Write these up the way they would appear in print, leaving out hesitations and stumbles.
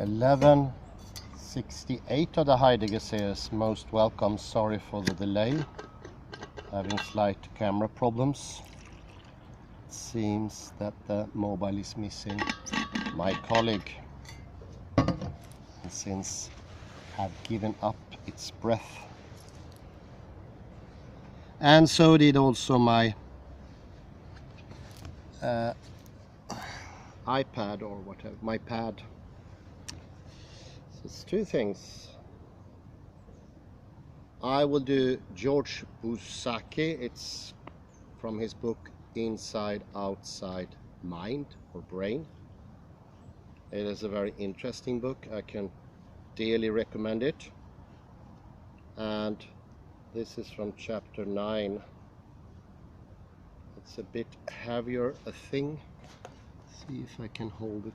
1168 of the Heidegger series. Most welcome. Sorry for the delay. Having slight camera problems. It seems that the mobile is missing my colleague. And since have given up its breath. And so did also my iPad or whatever, my pad. So it's two things. I will do György Buzsaki. It's from his book Inside Outside Mind or Brain. It is a very interesting book. I can dearly recommend it. And this is from chapter 9. It's a bit heavier a thing. See if I can hold it.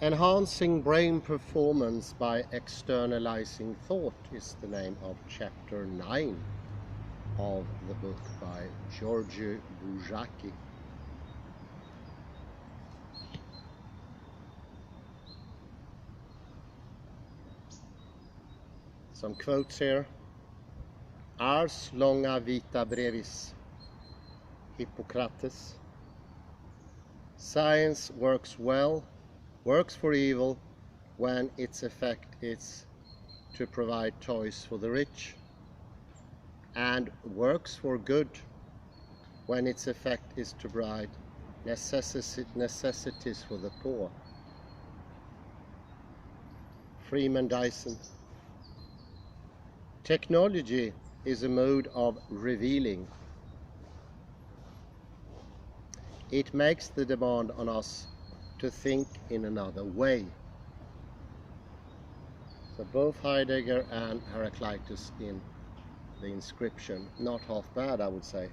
Enhancing Brain Performance by Externalizing Thought is the name of chapter 9 of the book by György Buzsaki. Some quotes here. Ars longa vita brevis, Hippocrates. Science works for evil when its effect is to provide toys for the rich, and works for good when its effect is to provide necessities for the poor. Freeman Dyson. Technology is a mode of revealing. It makes the demand on us to think in another way. So both Heidegger and Heraclitus in the inscription. Not half bad, I would say.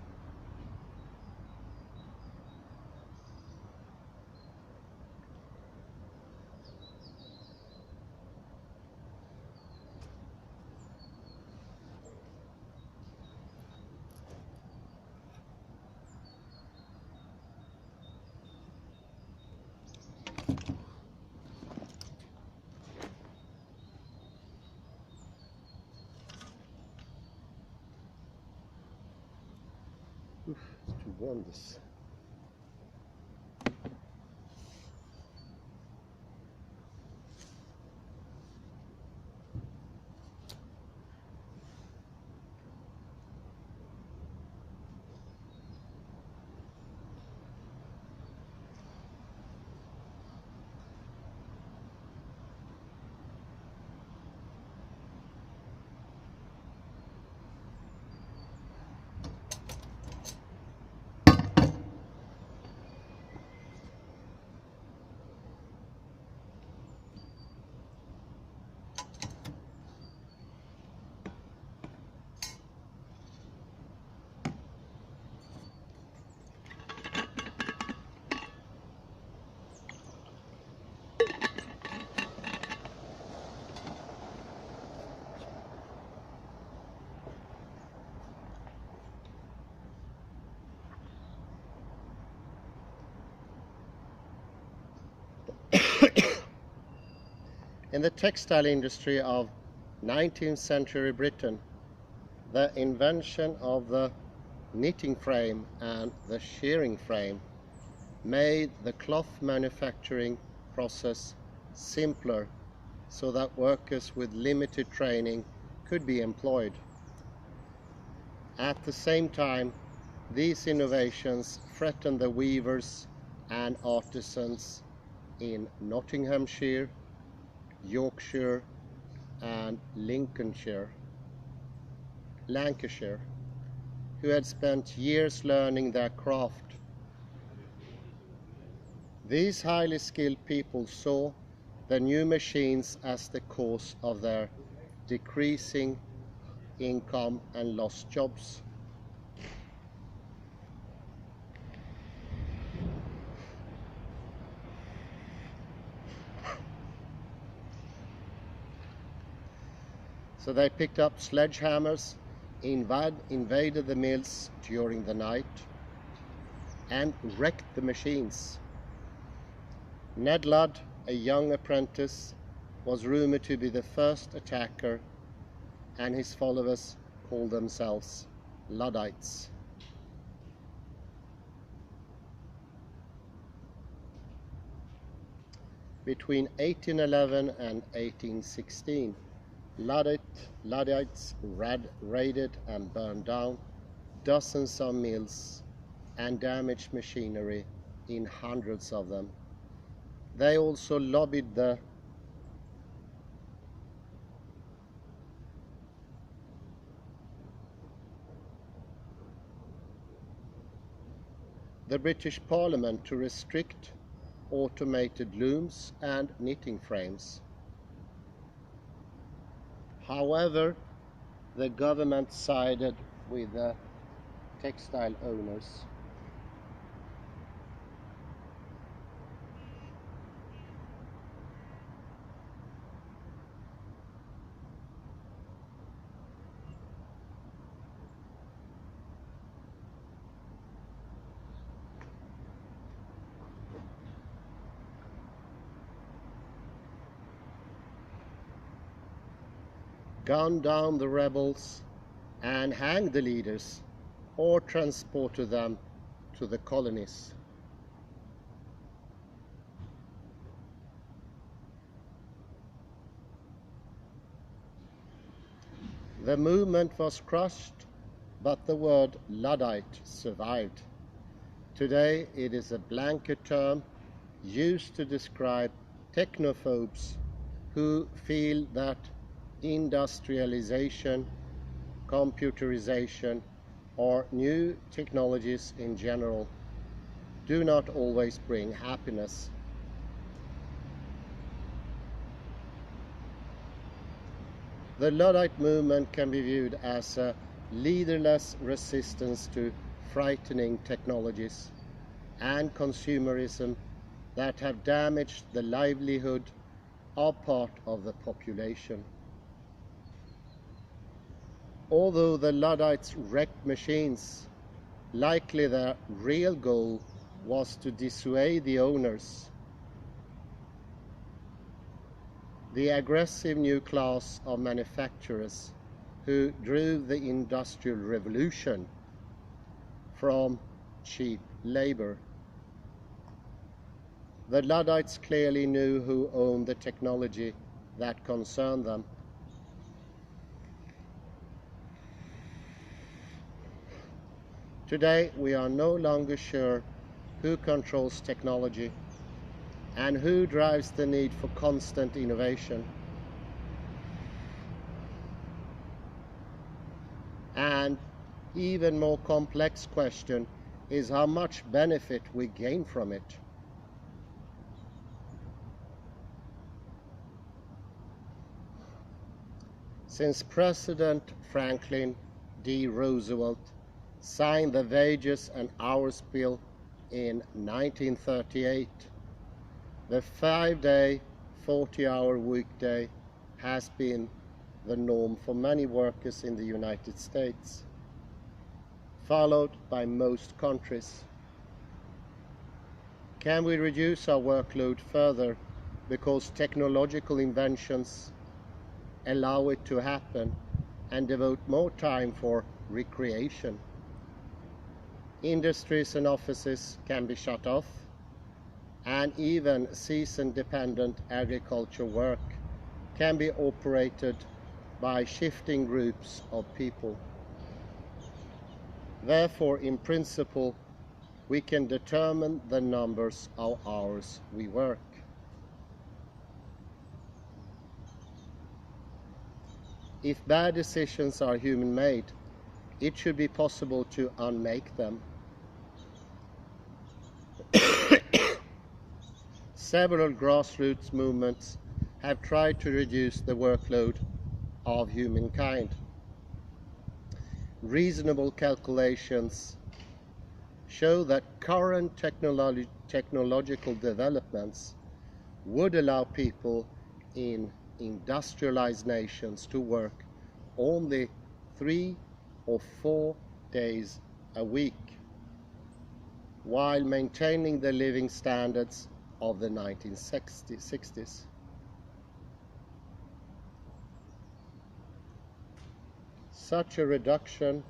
Oof, it's too warm this. In the textile industry of 19th century Britain, the invention of the knitting frame and the shearing frame made the cloth manufacturing process simpler so that workers with limited training could be employed. At the same time, these innovations threaten the weavers and artisans in Nottinghamshire, Yorkshire and Lancashire, who had spent years learning their craft. These highly skilled people saw the new machines as the cause of their decreasing income and lost jobs. So they picked up sledgehammers, invaded the mills during the night, and wrecked the machines. Ned Ludd, a young apprentice, was rumored to be the first attacker, and his followers called themselves Luddites. Between 1811 and 1816, Luddites raided and burned down dozens of mills and damaged machinery in hundreds of them. They also lobbied the British Parliament to restrict automated looms and knitting frames. However, the government sided with the textile owners. Gunned down the rebels and hanged the leaders, or transported them to the colonies. The movement was crushed, but the word Luddite survived. Today it is a blanket term used to describe technophobes who feel that industrialization, computerization, or new technologies in general do not always bring happiness. The Luddite movement can be viewed as a leaderless resistance to frightening technologies and consumerism that have damaged the livelihood of part of the population. Although the Luddites wrecked machines, likely their real goal was to dissuade the owners. The aggressive new class of manufacturers who drove the Industrial Revolution from cheap labor. The Luddites clearly knew who owned the technology that concerned them. Today, we are no longer sure who controls technology and who drives the need for constant innovation. And even more complex question is how much benefit we gain from it. Since President Franklin D. Roosevelt signed the Wages and Hours Bill in 1938, the 5-day, 40-hour weekday has been the norm for many workers in the United States, followed by most countries. Can we reduce our workload further because technological inventions allow it to happen and devote more time for recreation? Industries and offices can be shut off, and even season-dependent agriculture work can be operated by shifting groups of people. Therefore, in principle, we can determine the numbers of hours we work. If bad decisions are human-made, it should be possible to unmake them. Several grassroots movements have tried to reduce the workload of humankind. Reasonable calculations show that current technological developments would allow people in industrialized nations to work only 3 or 4 days a week, while maintaining the living standards of the 1960s. Such a reduction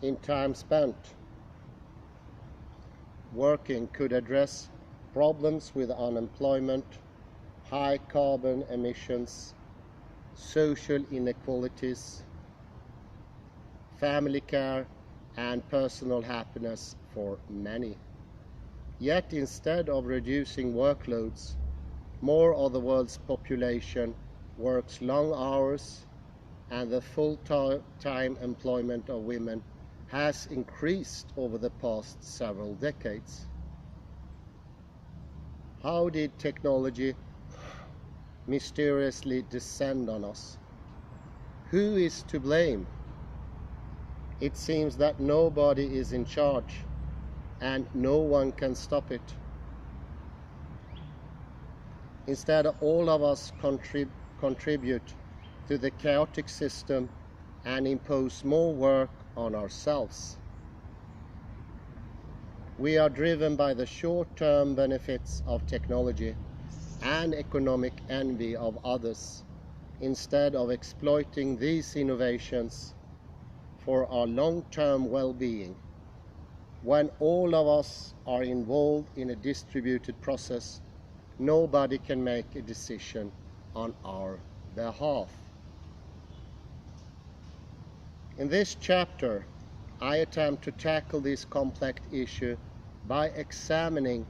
in time spent working could address problems with unemployment, high carbon emissions, social inequalities, family care, and personal happiness for many. Yet instead of reducing workloads, more of the world's population works long hours, and the full-time employment of women has increased over the past several decades. How did technology mysteriously descend on us? Who is to blame? It seems that nobody is in charge, and no one can stop it. Instead, all of us contribute to the chaotic system and impose more work on ourselves. We are driven by the short-term benefits of technology and economic envy of others, instead of exploiting these innovations for our long-term well-being. When all of us are involved in a distributed process, nobody can make a decision on our behalf. In this chapter, I attempt to tackle this complex issue by examining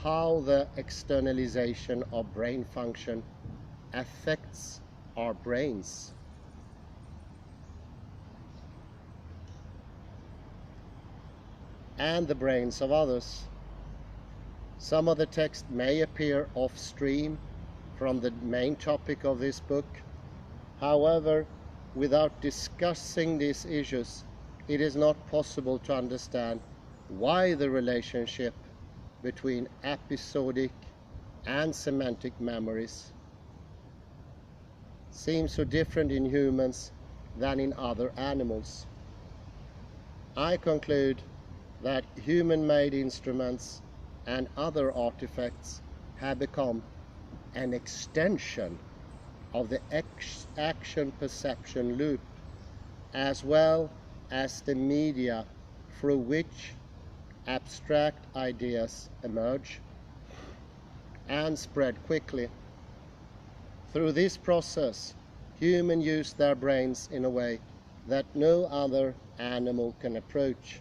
how the externalization of brain function affects our brains. And the brains of others. Some of the text may appear off-stream from the main topic of this book. However, without discussing these issues, it is not possible to understand why the relationship between episodic and semantic memories seems so different in humans than in other animals. I conclude that human-made instruments and other artifacts have become an extension of the action-perception loop, as well as the media through which abstract ideas emerge and spread quickly. Through this process, humans use their brains in a way that no other animal can approach.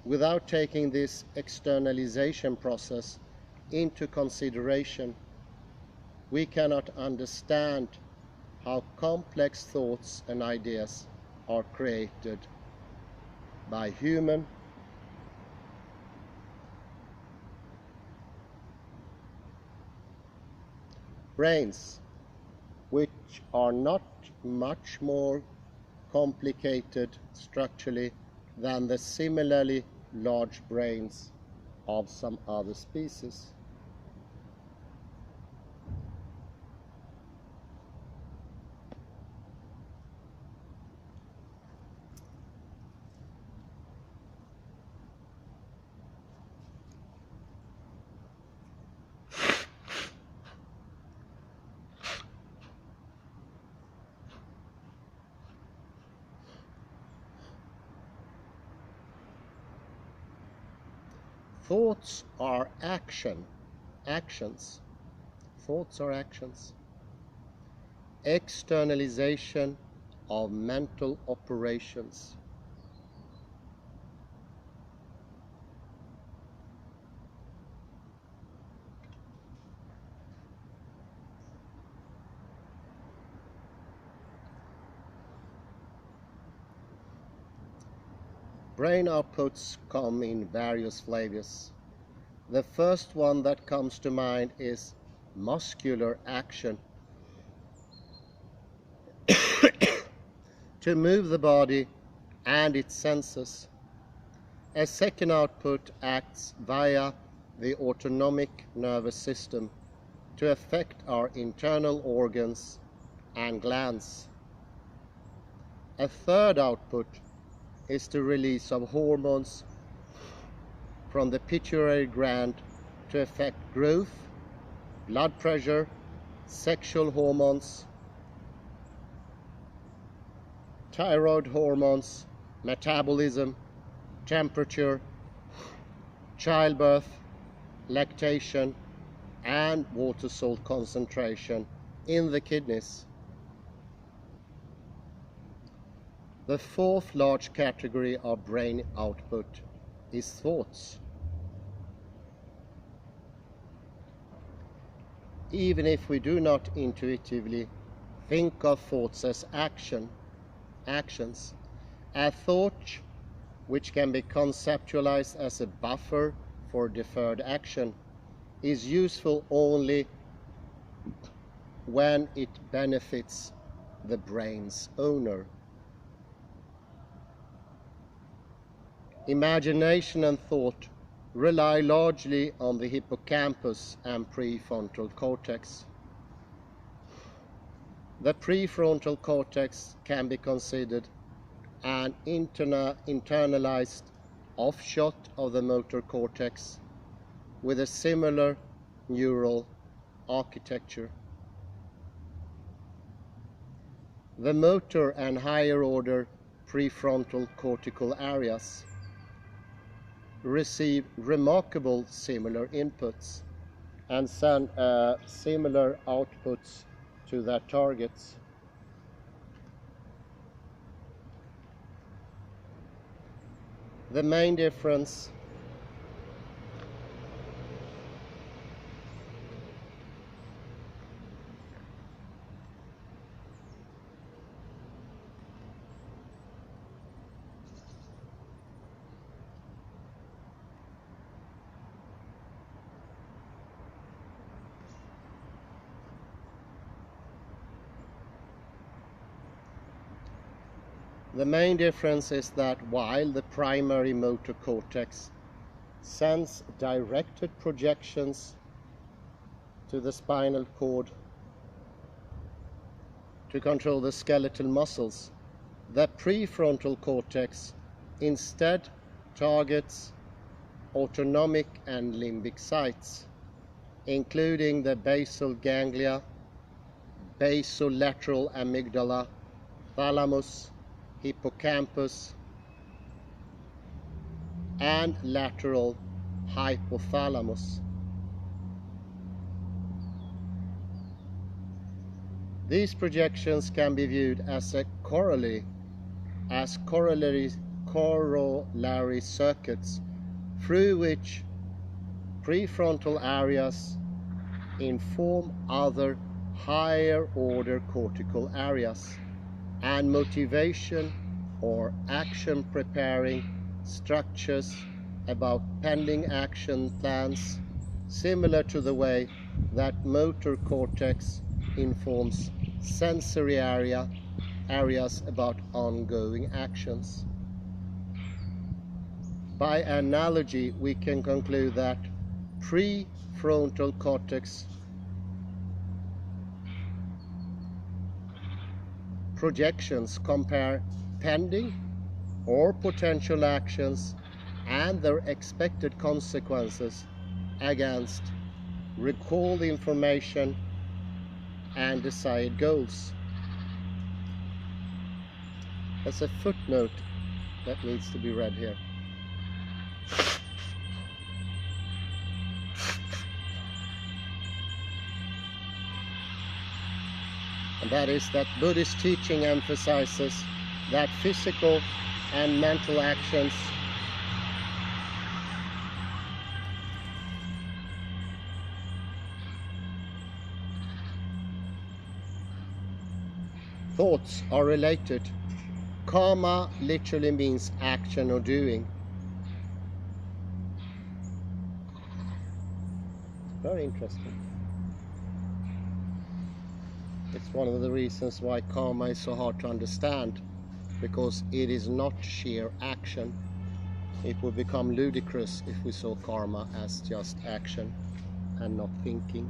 Without taking this externalization process into consideration, we cannot understand how complex thoughts and ideas are created by human brains, which are not much more complicated structurally than the similarly large brains of some other species. Thoughts are action, actions. Thoughts are actions. Externalization of mental operations. Brain outputs come in various flavors. The first one that comes to mind is muscular action. To move the body and its senses. A second output acts via the autonomic nervous system to affect our internal organs and glands. A third output is the release of hormones from the pituitary gland to affect growth, blood pressure, sexual hormones, thyroid hormones, metabolism, temperature, childbirth, lactation, and water salt concentration in the kidneys. The fourth large category of brain output is thoughts. Even if we do not intuitively think of thoughts as actions, a thought which can be conceptualized as a buffer for deferred action is useful only when it benefits the brain's owner. Imagination and thought rely largely on the hippocampus and prefrontal cortex. The prefrontal cortex can be considered an internalized offshoot of the motor cortex with a similar neural architecture. The motor and higher order prefrontal cortical areas receive remarkable similar inputs and send similar outputs to their targets. The main difference is that while the primary motor cortex sends directed projections to the spinal cord to control the skeletal muscles, the prefrontal cortex instead targets autonomic and limbic sites, including the basal ganglia, basolateral amygdala, thalamus, hippocampus, and lateral hypothalamus. These projections can be viewed as corollary circuits through which prefrontal areas inform other higher order cortical areas, and motivation or action preparing structures about pending action plans, similar to the way that motor cortex informs sensory areas about ongoing actions. By analogy, we can conclude that prefrontal cortex projections compare pending or potential actions and their expected consequences against recalled information and desired goals. There's a footnote that needs to be read here. and that is that Buddhist teaching emphasizes that physical and mental actions thoughts are related. Karma literally means action or doing. Very interesting. It's one of the reasons why karma is so hard to understand, because it is not sheer action. It would become ludicrous if we saw karma as just action and not thinking.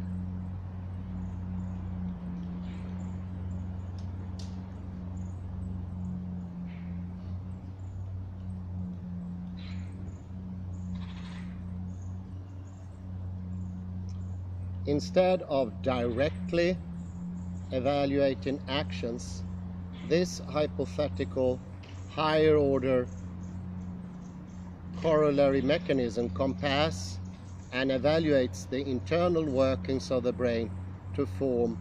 Instead of directly evaluating actions, this hypothetical higher order corollary mechanism compares and evaluates the internal workings of the brain to form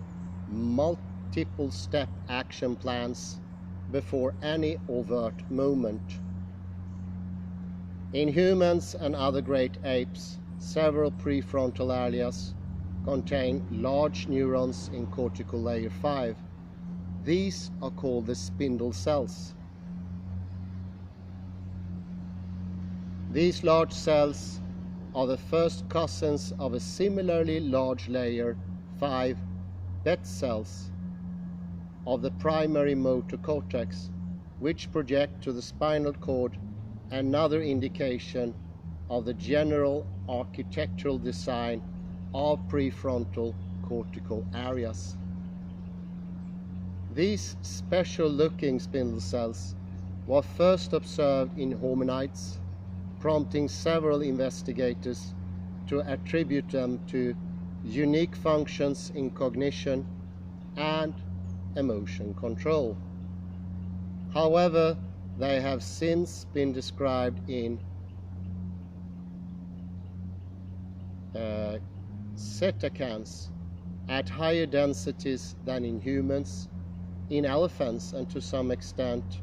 multiple step action plans before any overt movement. In humans and other great apes, several prefrontal areas contain large neurons in cortical layer 5. These are called the spindle cells. These large cells are the first cousins of a similarly large layer 5 bet cells of the primary motor cortex, which project to the spinal cord, another indication of the general architectural design of prefrontal cortical areas. These special-looking spindle cells were first observed in hominids, prompting several investigators to attribute them to unique functions in cognition and emotion control. However, they have since been described in cetacans at higher densities than in humans, in elephants, and to some extent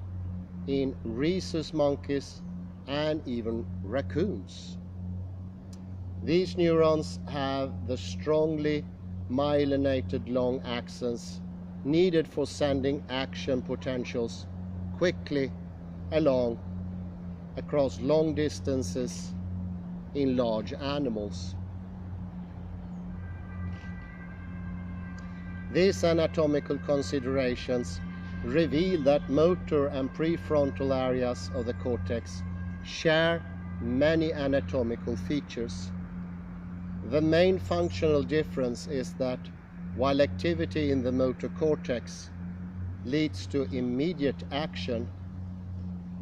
in rhesus monkeys and even raccoons. These neurons have the strongly myelinated long axons needed for sending action potentials quickly along across long distances in large animals. These anatomical considerations reveal that motor and prefrontal areas of the cortex share many anatomical features. The main functional difference is that while activity in the motor cortex leads to immediate action,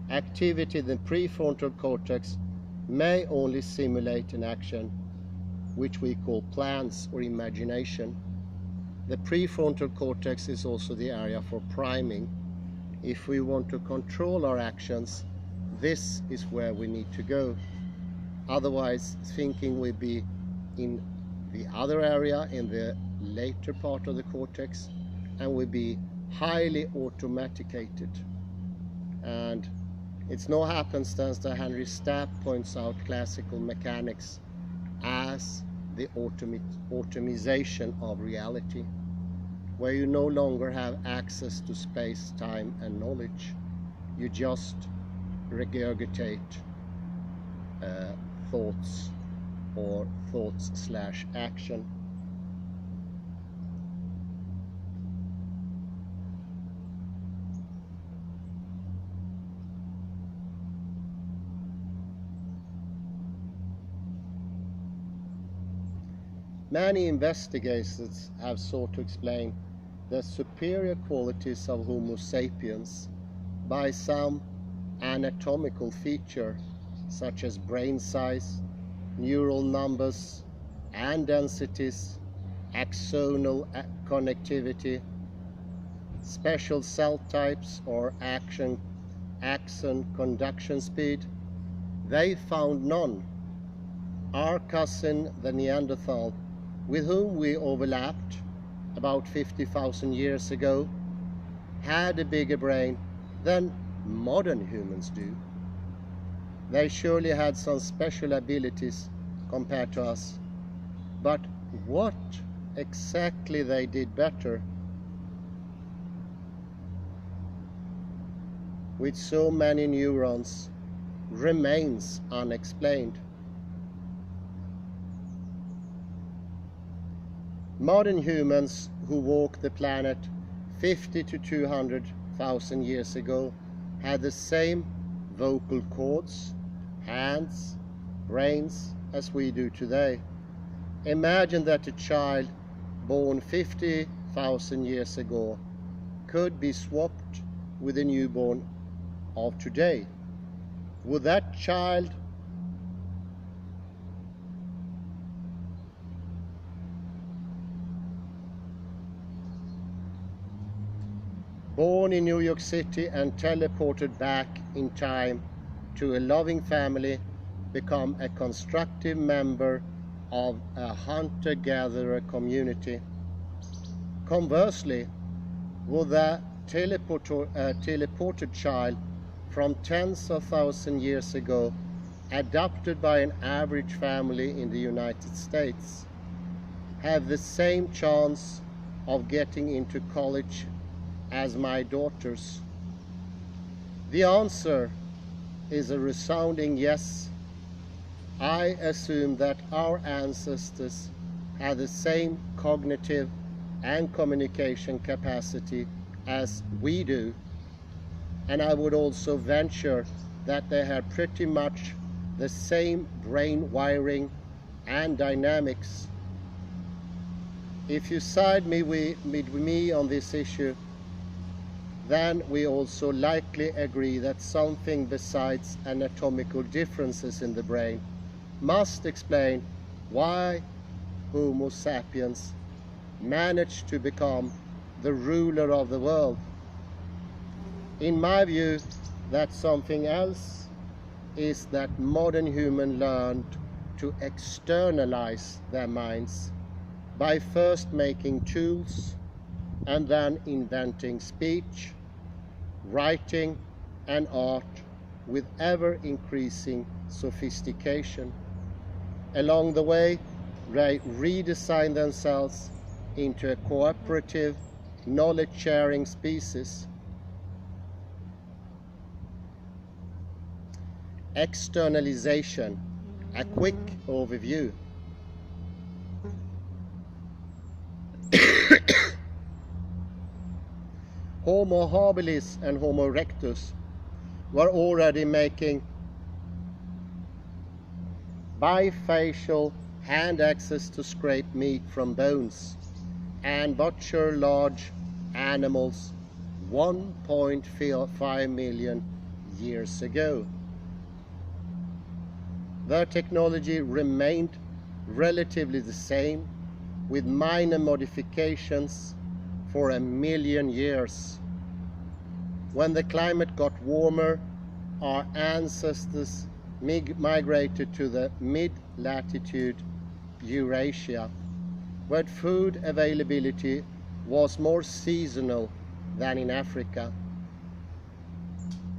activity in the prefrontal cortex may only simulate an action, which we call plans or imagination. The prefrontal cortex is also the area for priming. If we want to control our actions, this is where we need to go. Otherwise, thinking will be in the other area, in the later part of the cortex, and will be highly automaticated. And it's no happenstance that Henry Stapp points out classical mechanics as the automization of reality, where you no longer have access to space, time, and knowledge. You just regurgitate thoughts or thoughts/action. Many investigators have sought to explain the superior qualities of Homo sapiens by some anatomical feature, such as brain size, neural numbers and densities, axonal connectivity, special cell types, or axon conduction speed. They found none. Our cousin, the Neanderthal, with whom we overlapped about 50,000 years ago had a bigger brain than modern humans do. They surely had some special abilities compared to us, but what exactly they did better with so many neurons remains unexplained. Modern humans who walked the planet 50 to 200,000 years ago had the same vocal cords, hands, brains as we do today. Imagine that a child born 50,000 years ago could be swapped with a newborn of today. Would that child born in New York City and teleported back in time to a loving family become a constructive member of a hunter-gatherer community? Conversely, would that teleported child from tens of thousands years ago, adopted by an average family in the United States, have the same chance of getting into college as my daughters? The answer is a resounding yes. I assume that our ancestors had the same cognitive and communication capacity as we do, and I would also venture that they had pretty much the same brain wiring and dynamics. If you side with me on this issue, then we also likely agree that something besides anatomical differences in the brain must explain why Homo sapiens managed to become the ruler of the world. In my view, that something else is that modern humans learned to externalize their minds by first making tools and then inventing speech, writing, and art with ever-increasing sophistication. Along the way, they redesigned themselves into a cooperative, knowledge-sharing species. Externalization, a quick overview. Homo habilis and Homo erectus were already making bifacial hand access to scrape meat from bones and butcher large animals 1.5 million years ago. Their technology remained relatively the same, with minor modifications for 1 million years. When the climate got warmer, our ancestors migrated to the mid-latitude Eurasia, where food availability was more seasonal than in Africa.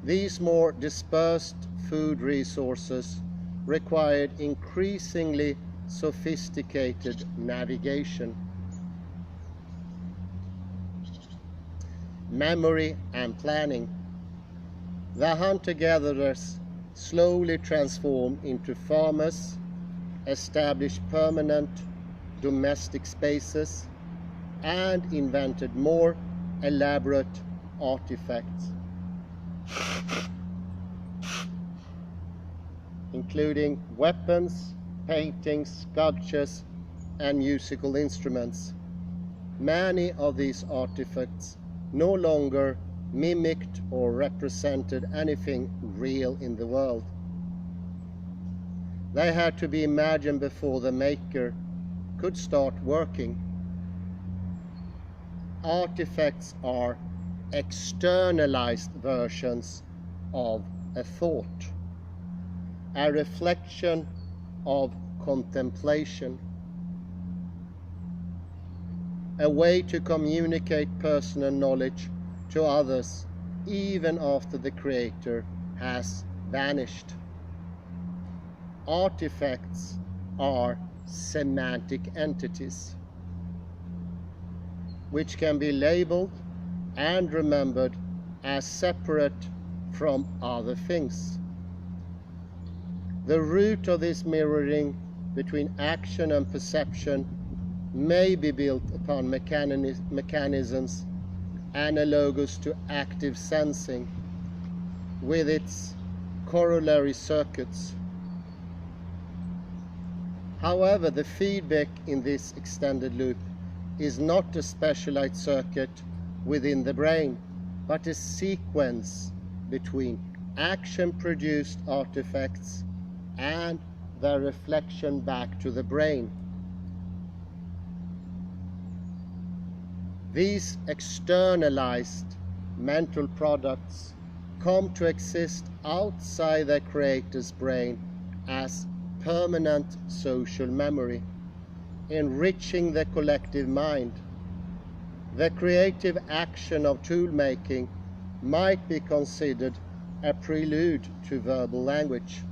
These more dispersed food resources required increasingly sophisticated navigation, memory, and planning. The hunter-gatherers slowly transformed into farmers, established permanent domestic spaces, and invented more elaborate artifacts, including weapons, paintings, sculptures, and musical instruments. Many of these artifacts no longer mimicked or represented anything real in the world. They had to be imagined before the maker could start working. Artifacts are externalized versions of a thought, a reflection of contemplation. a way to communicate personal knowledge to others even after the creator has vanished. Artifacts are semantic entities which can be labeled and remembered as separate from other things. The root of this mirroring between action and perception may be built upon mechanisms analogous to active sensing with its corollary circuits. However, the feedback in this extended loop is not a specialized circuit within the brain, but a sequence between action-produced artifacts and their reflection back to the brain. These externalized mental products come to exist outside their creator's brain as permanent social memory, enriching the collective mind. The creative action of tool-making might be considered a prelude to verbal language.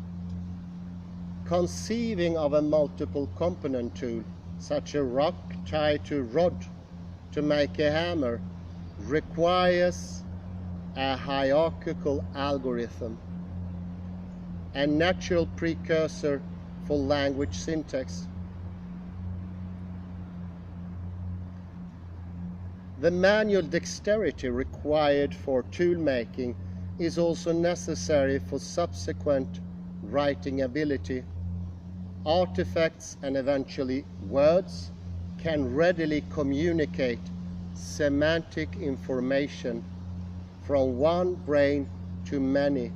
Conceiving of a multiple component tool, such a rock tied to a rod to make a hammer, requires a hierarchical algorithm, a natural precursor for language syntax. The manual dexterity required for tool making is also necessary for subsequent writing ability. Artifacts and eventually words can readily communicate semantic information from one brain to many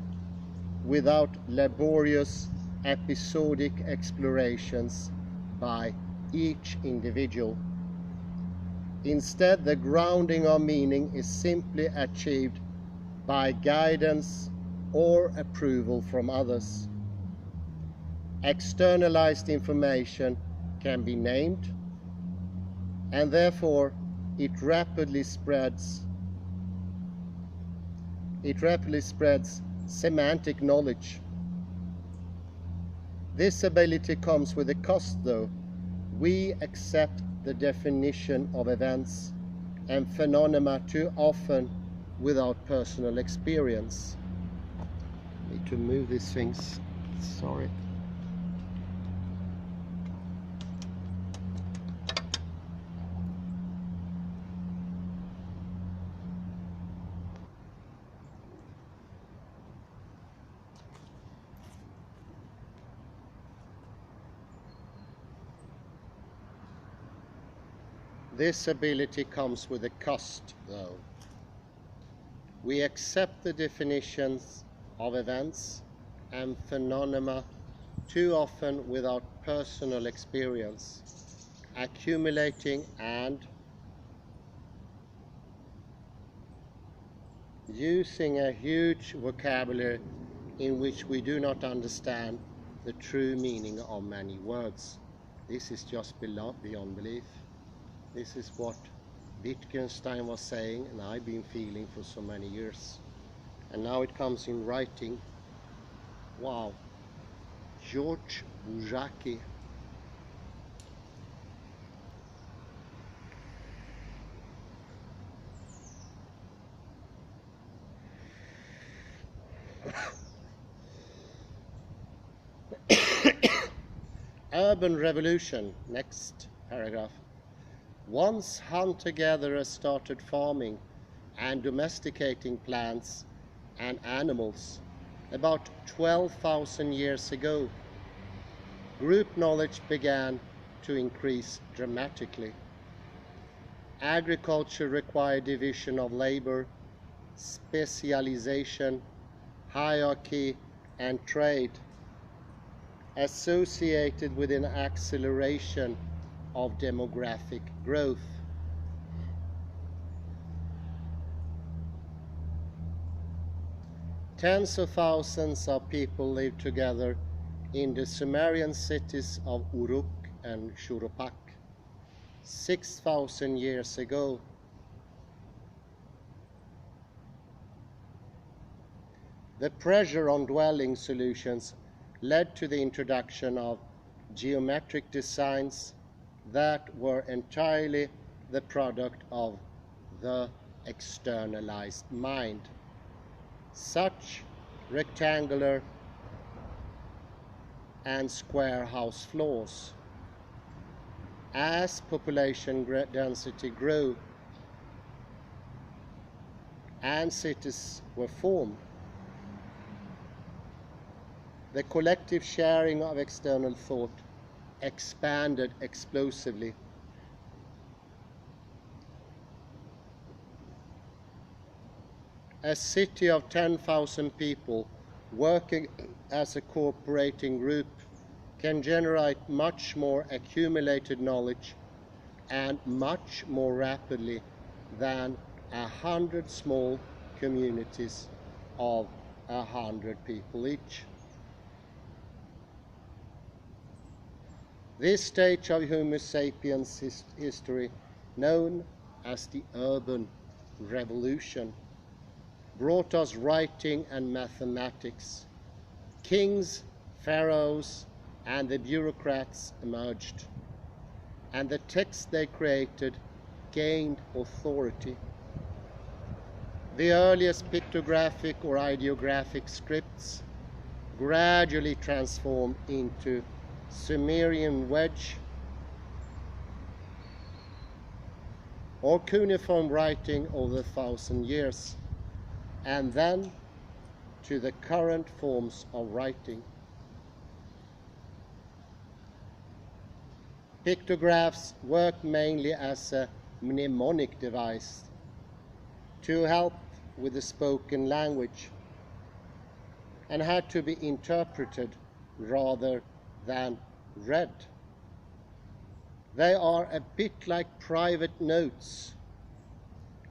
without laborious episodic explorations by each individual. Instead, the grounding of meaning is simply achieved by guidance or approval from others. Externalized information can be named, and therefore it rapidly spreads semantic knowledge. This ability comes with a cost, though. We accept the definition of events and phenomena too often without personal experience. Need to move these things. Sorry. This ability comes with a cost, though. We accept the definitions of events and phenomena too often without personal experience, accumulating and using a huge vocabulary in which we do not understand the true meaning of many words. This is just beyond belief. This is what Wittgenstein was saying, and I've been feeling for so many years. And now it comes in writing. Wow. György Buzsaki. Urban revolution, next paragraph. Once hunter-gatherers started farming and domesticating plants and animals about 12,000 years ago, group knowledge began to increase dramatically. Agriculture required division of labor, specialization, hierarchy, and trade, associated with an acceleration of demographic growth. Tens of thousands of people lived together in the Sumerian cities of Uruk and Shurupak. 6,000 years ago. The pressure on dwelling solutions led to the introduction of geometric designs that were entirely the product of the externalized mind. Such rectangular and square house floors. As population density grew and cities were formed, the collective sharing of external thought expanded explosively. A city of 10,000 people working as a cooperating group can generate much more accumulated knowledge and much more rapidly than 100 small communities of 100 people each. This stage of Homo sapiens history, known as the urban revolution, brought us writing and mathematics. Kings, pharaohs, and the bureaucrats emerged, and the texts they created gained authority. The earliest pictographic or ideographic scripts gradually transformed into Sumerian wedge or cuneiform writing over 1,000 years, and then to the current forms of writing. Pictographs work mainly as a mnemonic device to help with the spoken language and had to be interpreted rather than read. They are a bit like private notes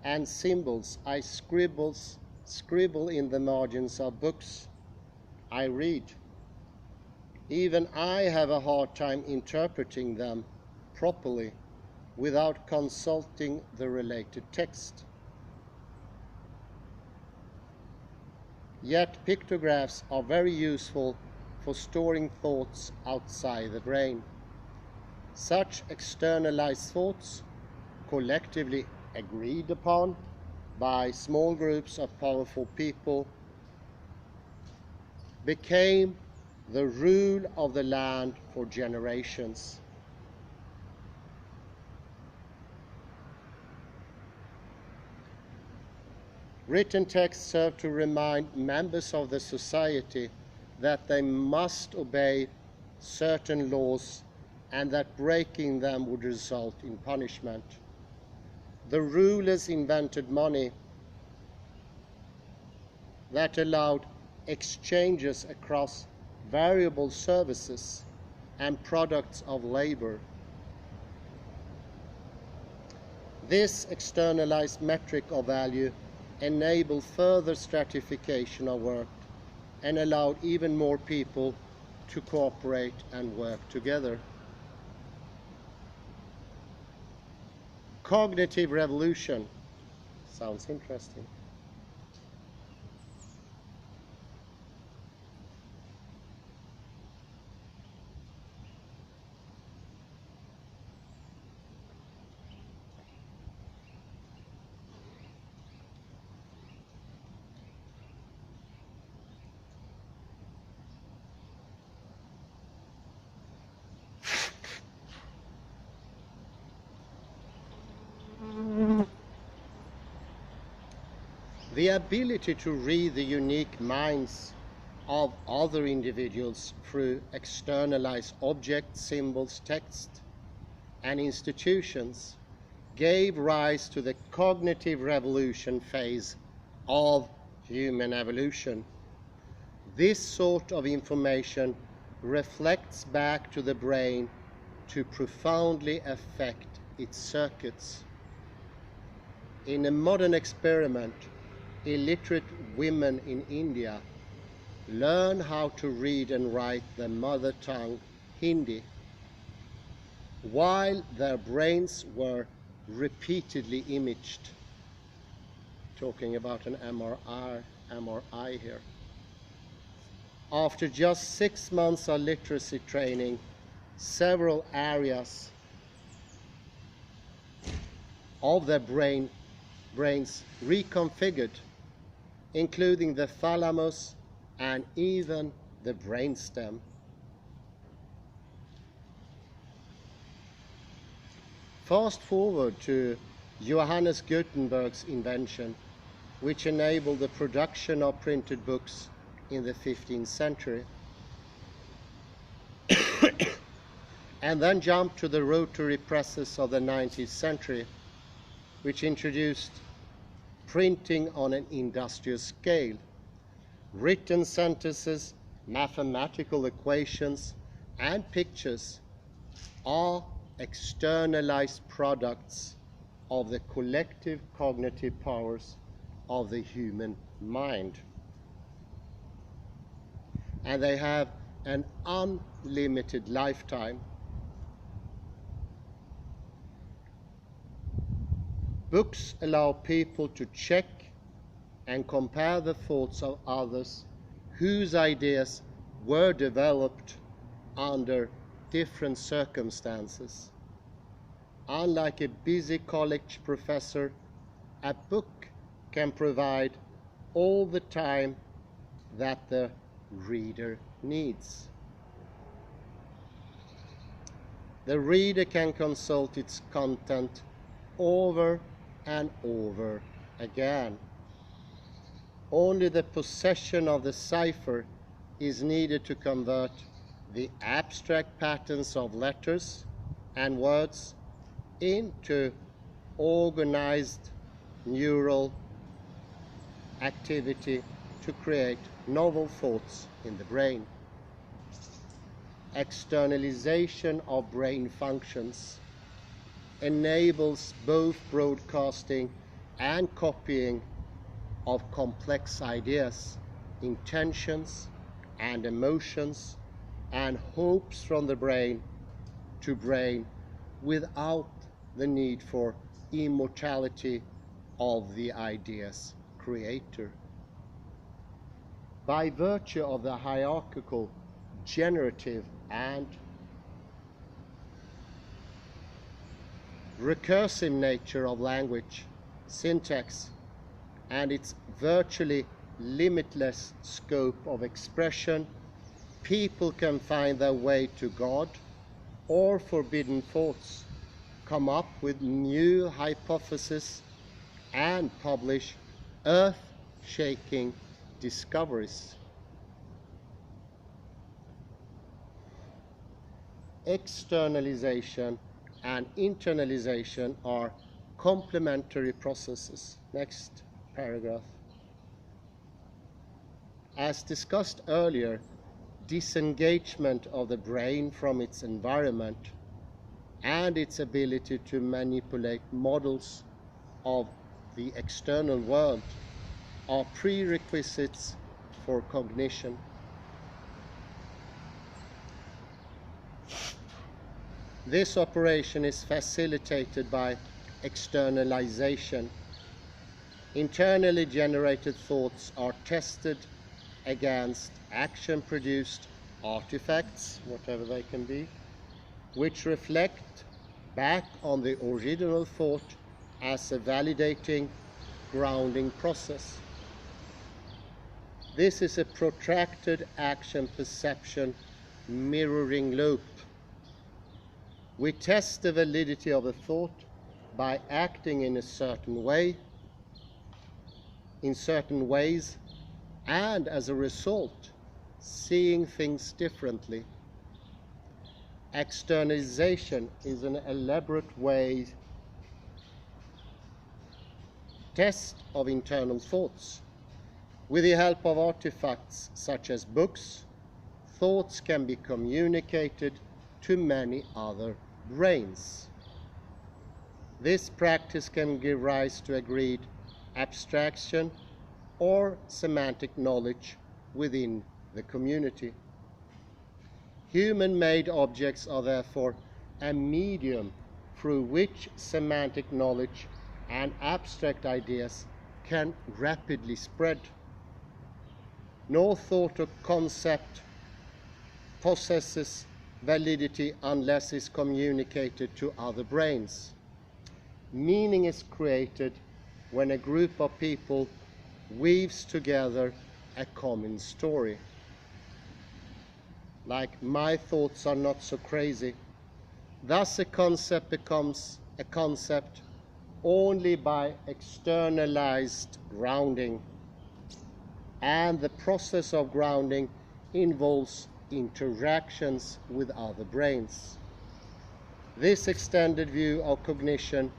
and symbols I scribble in the margins of books I read. Even I have a hard time interpreting them properly without consulting the related text. Yet pictographs are very useful for storing thoughts outside the brain. Such externalized thoughts, collectively agreed upon by small groups of powerful people, became the rule of the land for generations. Written texts serve to remind members of the society that they must obey certain laws and that breaking them would result in punishment. The rulers invented money that allowed exchanges across variable services and products of labor. This externalized metric of value enabled further stratification of work and allowed even more people to cooperate and work together. Cognitive revolution. Sounds interesting. The ability to read the unique minds of other individuals through externalized objects, symbols, text, and institutions gave rise to the cognitive revolution phase of human evolution. This sort of information reflects back to the brain to profoundly affect its circuits. In a modern experiment, illiterate women in India learn how to read and write their mother tongue, Hindi. while their brains were repeatedly imaged. Talking about an MRI here. After just 6 months of literacy training, several areas of their brains reconfigured, including the thalamus and even the brainstem. Fast forward to Johannes Gutenberg's invention, which enabled the production of printed books in the 15th century. And then jump to the rotary presses of the 19th century, which introduced printing on an industrial scale. Written sentences, mathematical equations, and pictures are externalized products of the collective cognitive powers of the human mind. And they have an unlimited lifetime. Books allow people to check and compare the thoughts of others whose ideas were developed under different circumstances. Unlike a busy college professor, a book can provide all the time that the reader needs. The reader can consult its content over and over again. Only the possession of the cipher is needed to convert the abstract patterns of letters and words into organized neural activity to create novel thoughts in the brain. Externalization of brain functions enables both broadcasting and copying of complex ideas, intentions, and emotions, and hopes from the brain to brain without the need for immortality of the idea's creator. By virtue of the hierarchical, generative, and recursive nature of language, syntax, and its virtually limitless scope of expression, people can find their way to God or forbidden thoughts, come up with new hypotheses, and publish earth-shaking discoveries. Externalization and internalization are complementary processes. Next paragraph. As discussed earlier, disengagement of the brain from its environment and its ability to manipulate models of the external world are prerequisites for cognition. This operation is facilitated by externalization. Internally generated thoughts are tested against action-produced artifacts, whatever they can be, which reflect back on the original thought as a validating, grounding process. This is a protracted action-perception mirroring loop. We test the validity of a thought by acting in a certain way, in certain ways, and as a result, seeing things differently. Externalization is an elaborate way test of internal thoughts. With the help of artifacts such as books, thoughts can be communicated to many other brains. This practice can give rise to agreed abstraction or semantic knowledge within the community. Human-made objects are therefore a medium through which semantic knowledge and abstract ideas can rapidly spread. No thought or concept possesses validity unless it's communicated to other brains. Meaning is created when a group of people weaves together a common story. Like, my thoughts are not so crazy. Thus a concept becomes a concept only by externalized grounding, and the process of grounding involves interactions with other brains. This extended view of cognition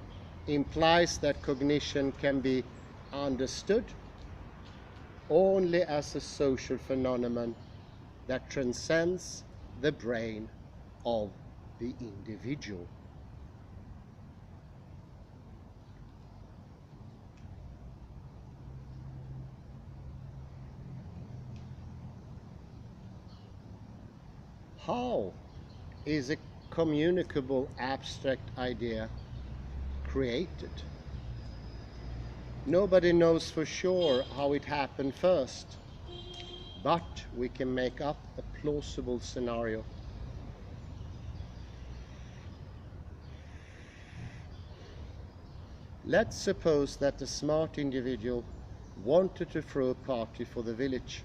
implies that cognition can be understood only as a social phenomenon that transcends the brain of the individual. How is a communicable abstract idea created? Nobody knows for sure how it happened first, but we can make up a plausible scenario. Let's suppose that the smart individual wanted to throw a party for the village.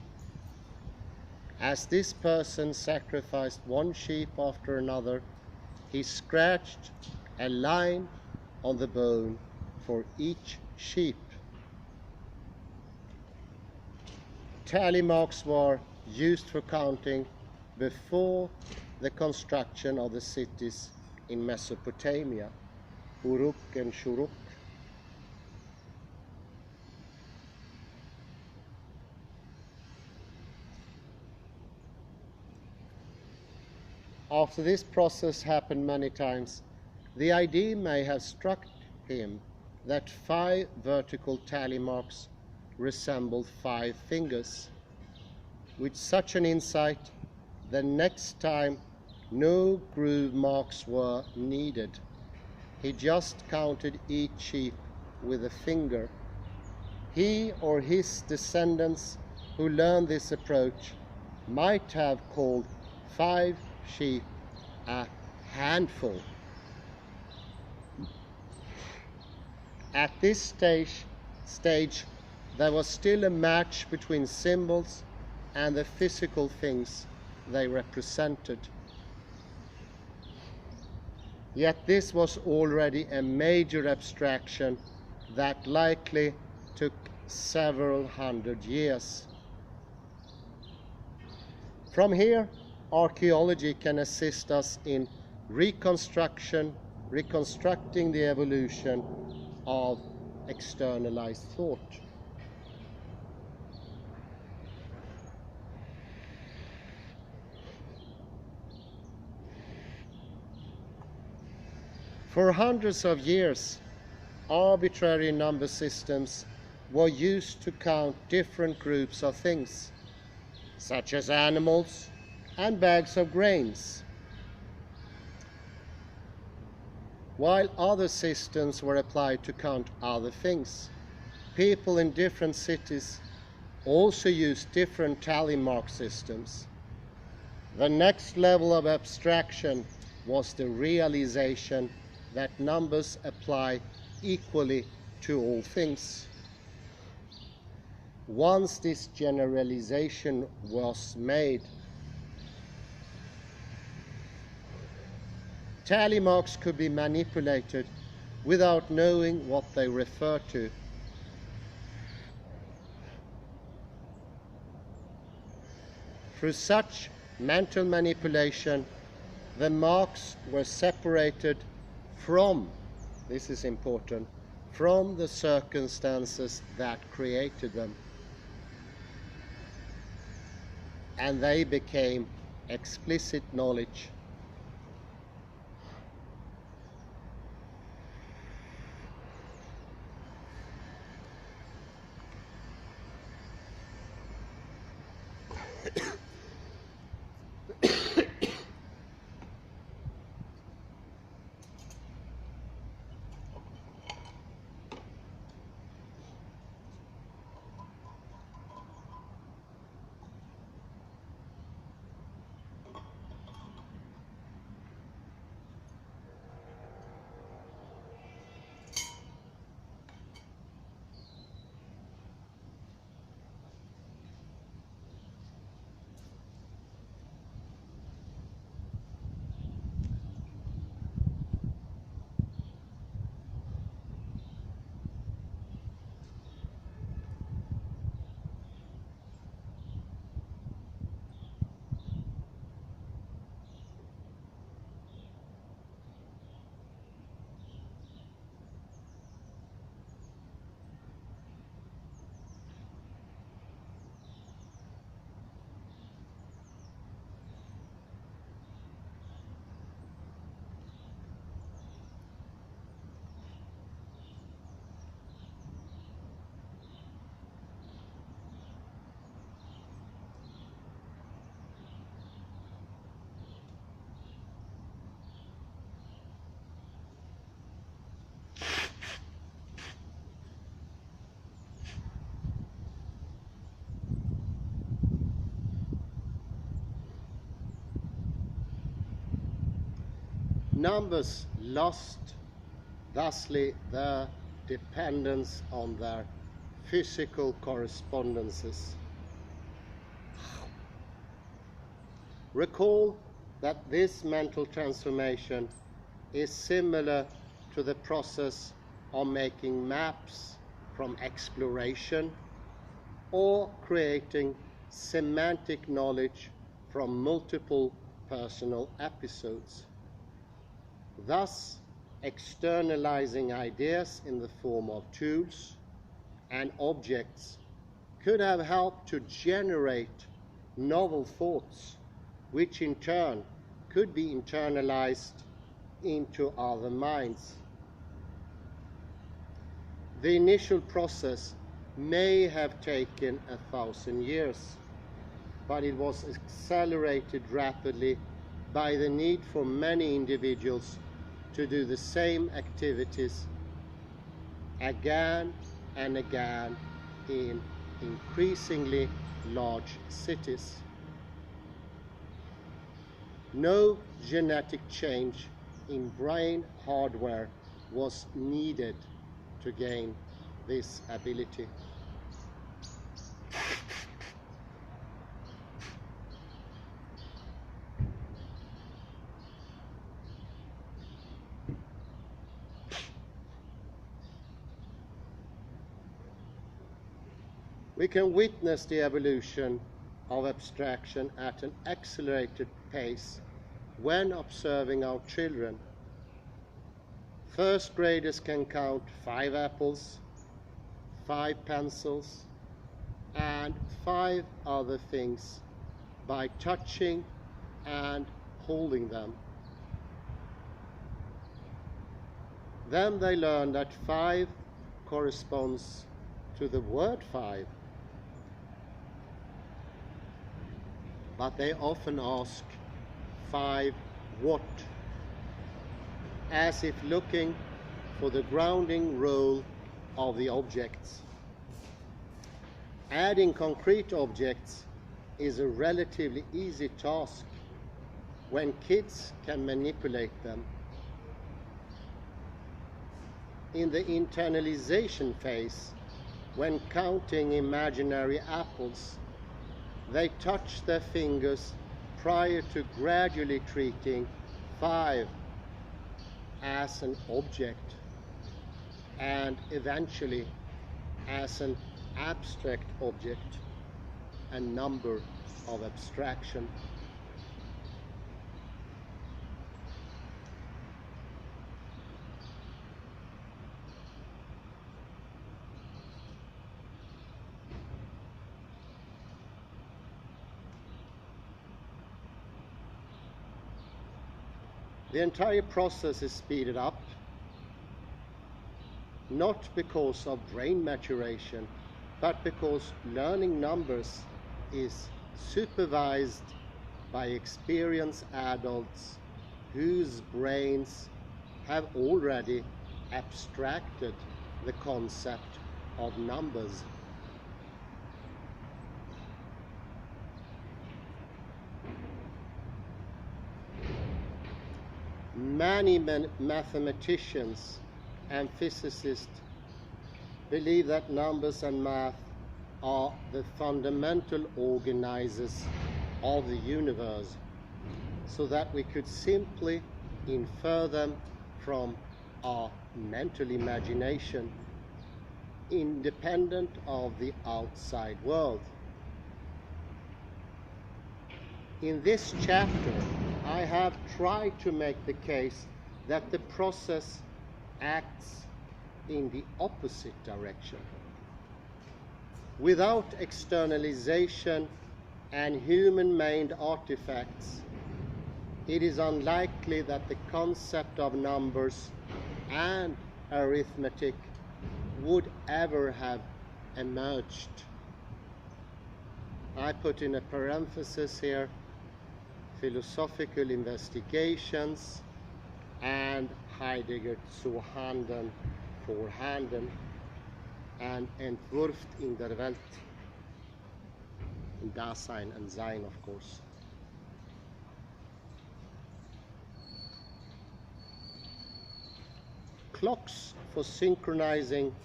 As this person sacrificed one sheep after another, he scratched a line on the bone for each sheep. Tally marks were used for counting before the construction of the cities in Mesopotamia, Uruk and Shuruk. After this process happened many times, the idea may have struck him that 5 vertical tally marks resembled 5 fingers. With such an insight, the next time no groove marks were needed. He just counted each sheep with a finger. He or his descendants who learned this approach might have called 5 sheep a handful. At this stage, there was still a match between symbols and the physical things they represented. Yet this was already a major abstraction that likely took several hundred years. From here, archaeology can assist us in reconstructing the evolution of externalized thought. For hundreds of years, arbitrary number systems were used to count different groups of things, such as animals and bags of grains, while other systems were applied to count other things. People in different cities also used different tally mark systems. The next level of abstraction was the realization that numbers apply equally to all things. Once this generalization was made, tally marks could be manipulated without knowing what they refer to. Through such mental manipulation, the marks were separated from, this is important, from the circumstances that created them. And they became explicit knowledge. numbers lost thusly their dependence on their physical correspondences. Recall that this mental transformation is similar to the process of making maps from exploration or creating semantic knowledge from multiple personal episodes. Thus, externalizing ideas in the form of tools and objects could have helped to generate novel thoughts, which in turn could be internalized into other minds. The initial process may have taken 1,000 years, but it was accelerated rapidly by the need for many individuals to do the same activities again and again in increasingly large cities. No genetic change in brain hardware was needed to gain this ability. We can witness the evolution of abstraction at an accelerated pace when observing our children. First graders can count 5 apples, 5 pencils, and 5 other things by touching and holding them. Then they learn that 5 corresponds to the word 5. But they often ask 5 what? As if looking for the grounding role of the objects. Adding concrete objects is a relatively easy task when kids can manipulate them. In the internalization phase, when counting imaginary apples, they touch their fingers prior to gradually treating 5 as an object and eventually as an abstract object, a number of abstraction. The entire process is speeded up, not because of brain maturation, but because learning numbers is supervised by experienced adults whose brains have already abstracted the concept of numbers. Many mathematicians and physicists believe that numbers and math are the fundamental organizers of the universe, so that we could simply infer them from our mental imagination, independent of the outside world. In this chapter, I have tried to make the case that the process acts in the opposite direction. Without externalization and human-made artifacts, it is unlikely that the concept of numbers and arithmetic would ever have emerged. I put in a parenthesis here, philosophical investigations and Heidegger zu Handen vor Handen and entwurft in der Welt, in Dasein and Sein, of course. clocks for synchronizing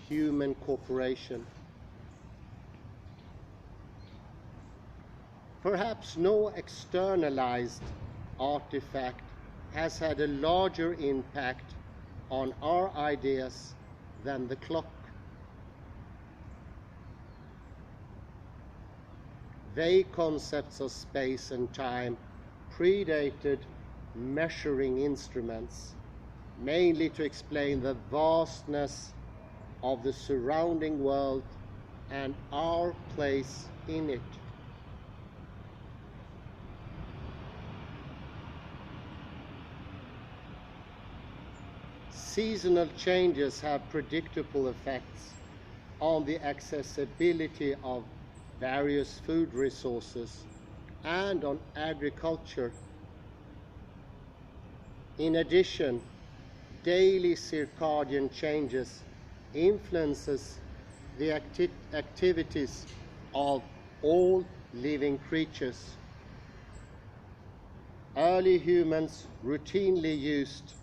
human cooperation. Perhaps no externalized artifact has had a larger impact on our ideas than the clock. Vague concepts of space and time predated measuring instruments, mainly to explain the vastness of the surrounding world and our place in it. Seasonal changes have predictable effects on the accessibility of various food resources and on agriculture. In addition, daily circadian changes influences the activities of all living creatures. Early humans routinely used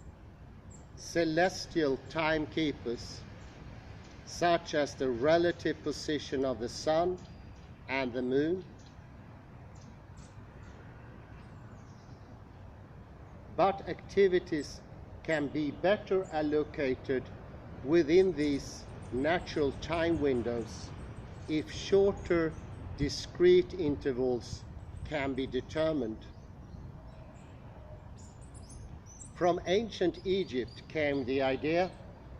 celestial timekeepers, such as the relative position of the sun and the moon, but activities can be better allocated within these natural time windows if shorter discrete intervals can be determined. From ancient Egypt came the idea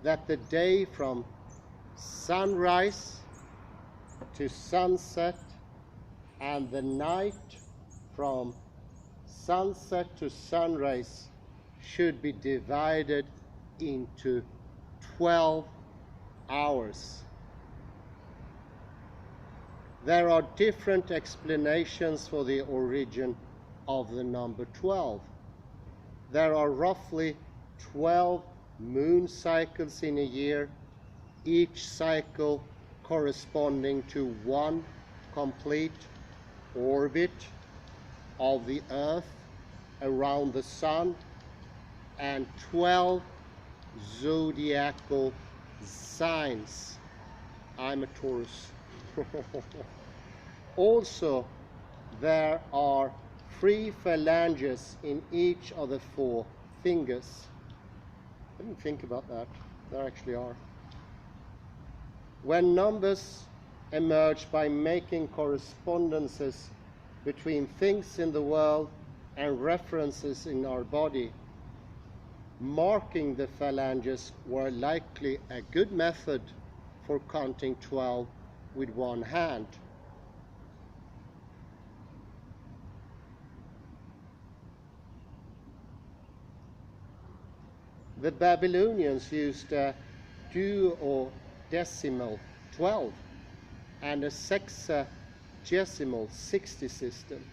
that the day from sunrise to sunset and the night from sunset to sunrise should be divided into 12 hours. There are different explanations for the origin of the number 12. There are roughly 12 moon cycles in a year, each cycle corresponding to one complete orbit of the Earth around the Sun, and 12 zodiacal signs. I'm a Taurus. Also, there are 3 phalanges in each of the 4 fingers. I didn't think about that. There actually are. When numbers emerge by making correspondences between things in the world and references in our body, marking the phalanges were likely a good method for counting 12 with one hand. The Babylonians used a duodecimal 12 and a sexagesimal 60 system.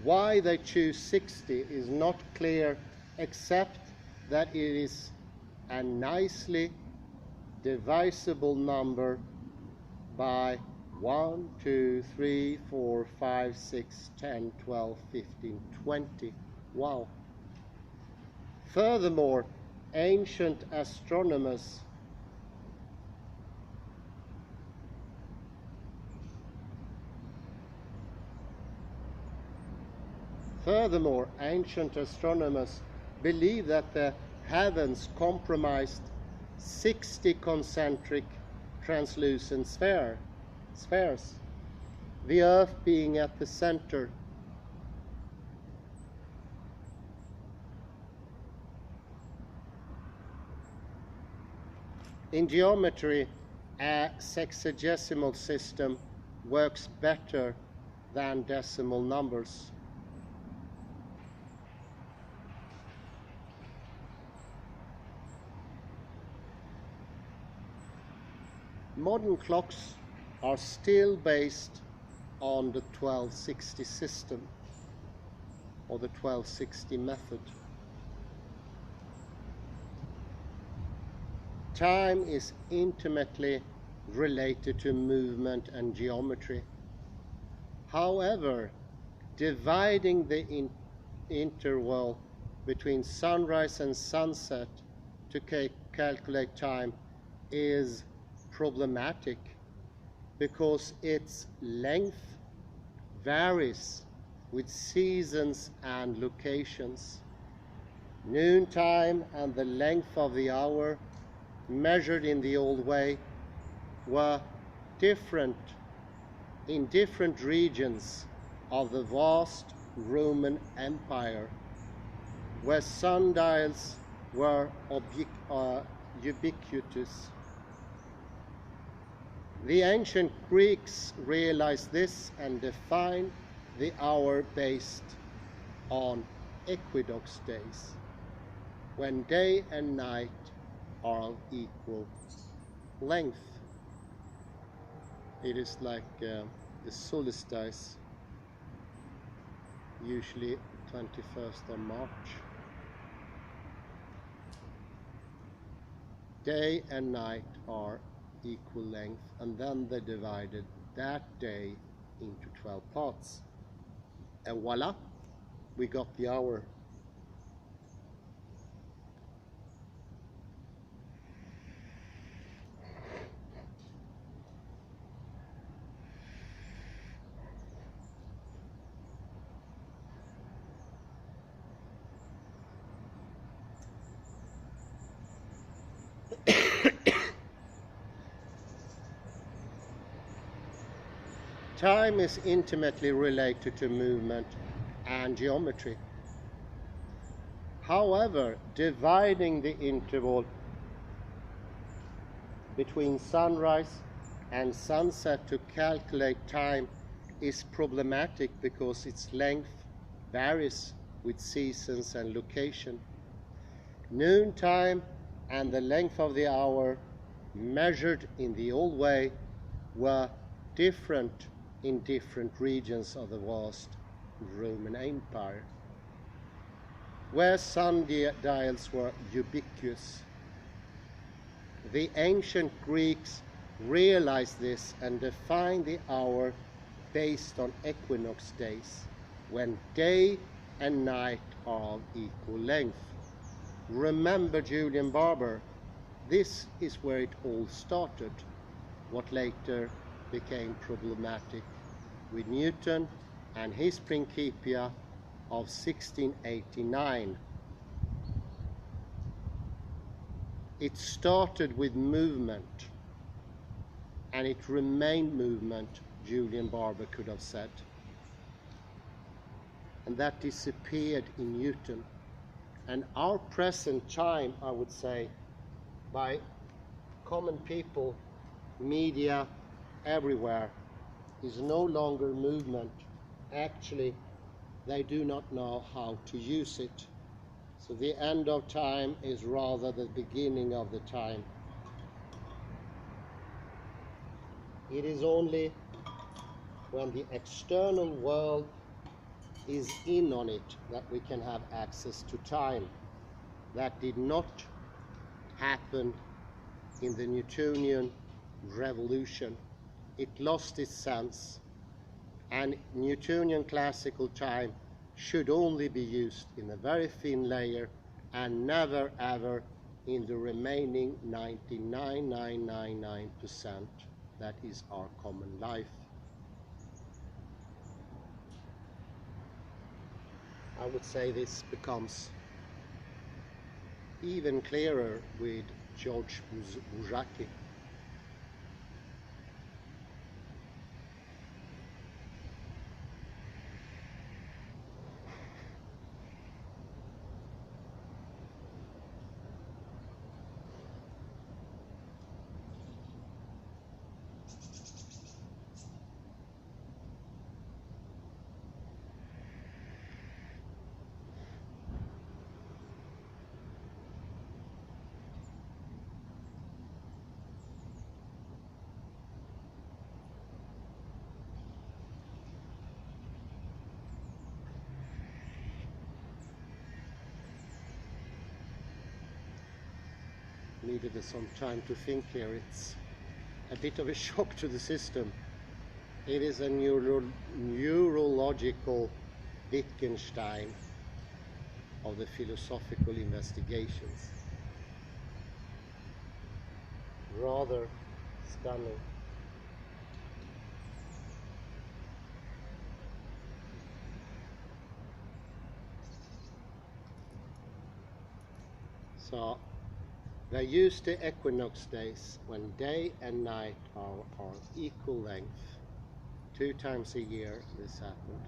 Why they choose 60 is not clear, except that it is a nicely divisible number by 1, 2, 3, 4, 5, 6, 10, 12, 15, 20. Wow. Furthermore, ancient astronomers believe that the heavens comprised 60 concentric translucent spheres, the Earth being at the center. In geometry, a sexagesimal system works better than decimal numbers. Modern clocks are still based on the 1260 system, or the 1260 method. Time is intimately related to movement and geometry. However, dividing the interval between sunrise and sunset to calculate time is problematic because its length varies with seasons and locations. Noontime and the length of the hour measured in the old way were different in different regions of the vast Roman Empire, where sundials were ubiquitous. The ancient Greeks realized this and defined the hour based on equinox days, when day and night are of equal length. It is like the solstice, usually 21st of March. Day and night are equal length, and then they divided that day into 12 parts. And voila, we got the hour. Time is intimately related to movement and geometry. However, dividing the interval between sunrise and sunset to calculate time is problematic because its length varies with seasons and location. Noontime and the length of the hour measured in the old way were different in different regions of the vast Roman Empire, where sundials were ubiquitous. The ancient Greeks realized this and defined the hour based on equinox days, when day and night are of equal length. Remember Julian Barber? This is where it all started, what later became problematic with Newton and his Principia of 1689. It started with movement, and it remained movement, Julian Barber could have said. And that disappeared in Newton. And our present time, I would say, by common people, media, everywhere, is no longer movement. Actually, they do not know how to use it. So the end of time is rather the beginning of the time. It is only when the external world is in on it that we can have access to time. That did not happen in the Newtonian revolution. It lost its sense, and Newtonian classical time should only be used in a very thin layer and never ever in the remaining 99.999% that is our common life. I would say this becomes even clearer with György Buzsaki. Needed some time to think here. It's a bit of a shock to the system. It is a neurological Wittgenstein. of the philosophical investigations. Rather stunning. So they use the equinox days when day and night are equal length. 2 times a year this happened.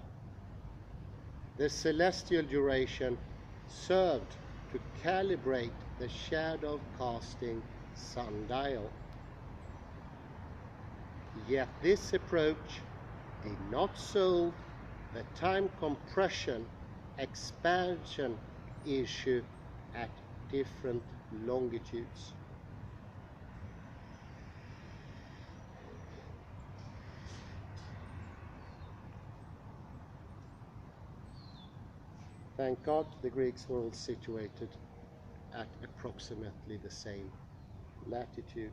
The celestial duration served to calibrate the shadow casting sundial. Yet this approach did not solve the time compression expansion issue at different longitudes. Thank God the Greeks were all situated at approximately the same longitude.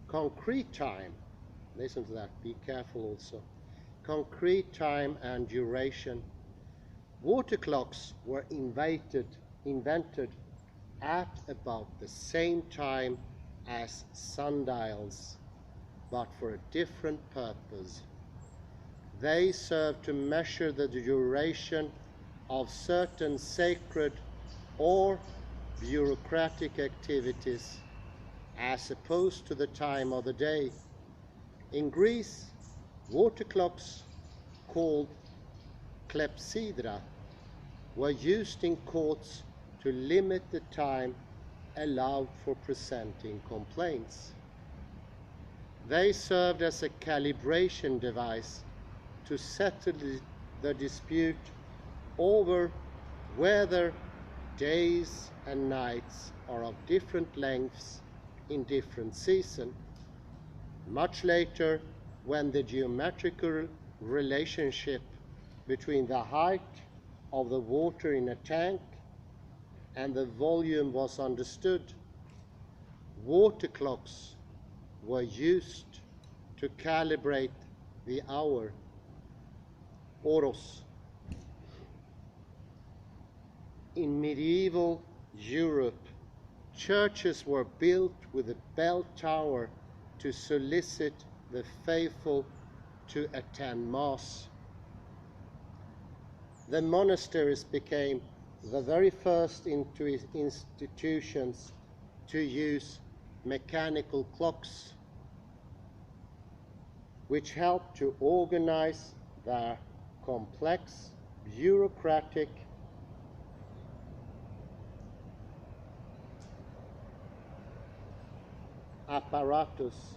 Concrete time, listen to that, be careful also. Concrete time and duration. Water clocks were invented at about the same time as sundials, but for a different purpose. They serve to measure the duration of certain sacred or bureaucratic activities as opposed to the time of the day. In Greece, water clocks called clepsydra were used in courts to limit the time allowed for presenting complaints. They served as a calibration device to settle the dispute over whether days and nights are of different lengths in different seasons. Much later, when the geometrical relationship between the height of the water in a tank and the volume was understood, water clocks were used to calibrate the hour, oros. In medieval Europe, churches were built with a bell tower to solicit the faithful to attend Mass. The monasteries became the very first institutions to use mechanical clocks, which helped to organize their complex bureaucratic apparatus.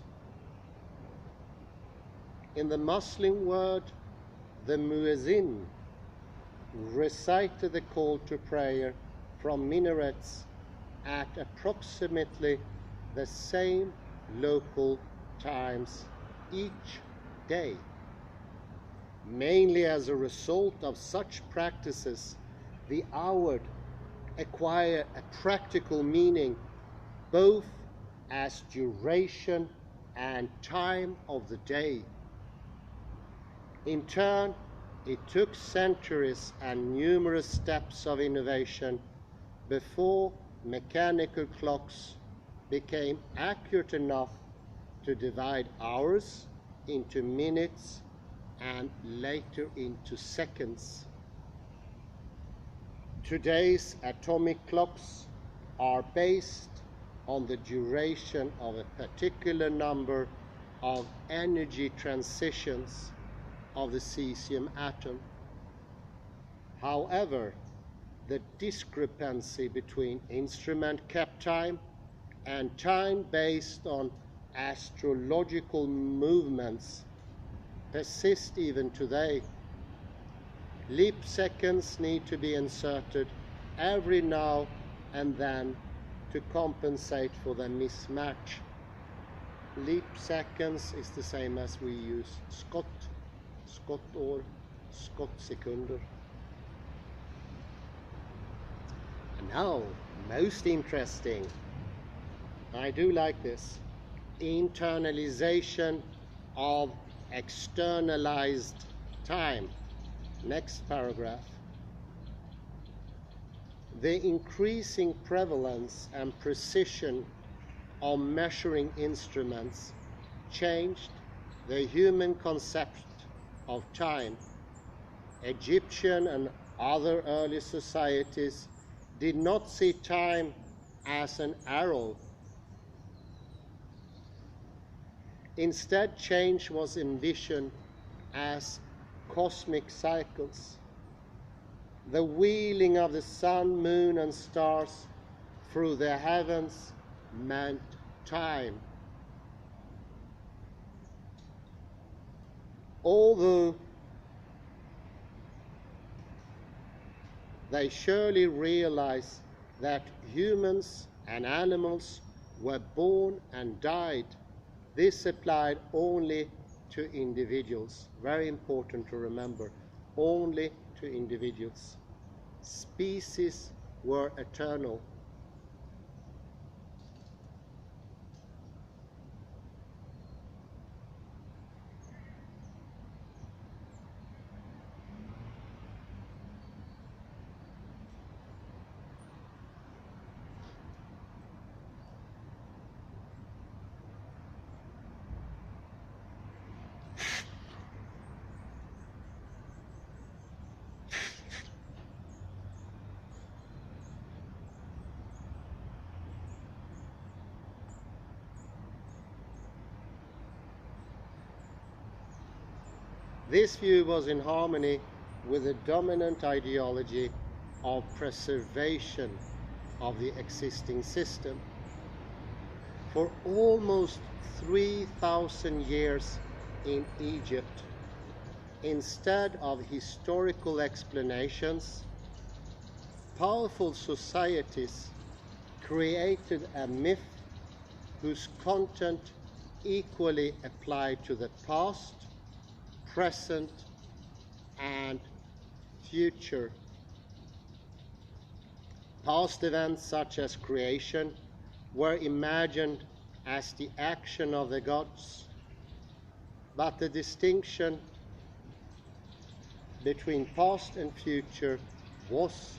In the Muslim word, the muezzin recited the call to prayer from minarets at approximately the same local times each day. Mainly as a result of such practices, the hour acquired a practical meaning both as duration and time of the day. In turn, it took centuries and numerous steps of innovation before mechanical clocks became accurate enough to divide hours into minutes and later into seconds. Today's atomic clocks are based on the duration of a particular number of energy transitions of the cesium atom. However, the discrepancy between instrument-kept time and time based on astrological movements persist even today. Leap seconds need to be inserted every now and then to compensate for the mismatch. Leap seconds is the same as we use skottår, skottsekunder. And now, most interesting, I do like this, internalization of externalized time. Next paragraph. The increasing prevalence and precision of measuring instruments changed the human concept of time. Egyptian and other early societies did not see time as an arrow. Instead, change was envisioned as cosmic cycles. The wheeling of the sun, moon, and stars through the heavens meant time. Although they surely realized that humans and animals were born and died, this applied only to individuals. Very important to remember, only to individuals. Species were eternal. This view was in harmony with the dominant ideology of preservation of the existing system. For almost 3,000 years in Egypt, instead of historical explanations, powerful societies created a myth whose content equally applied to the past, present, and future. Past events such as creation were imagined as the action of the gods, but the distinction between past and future was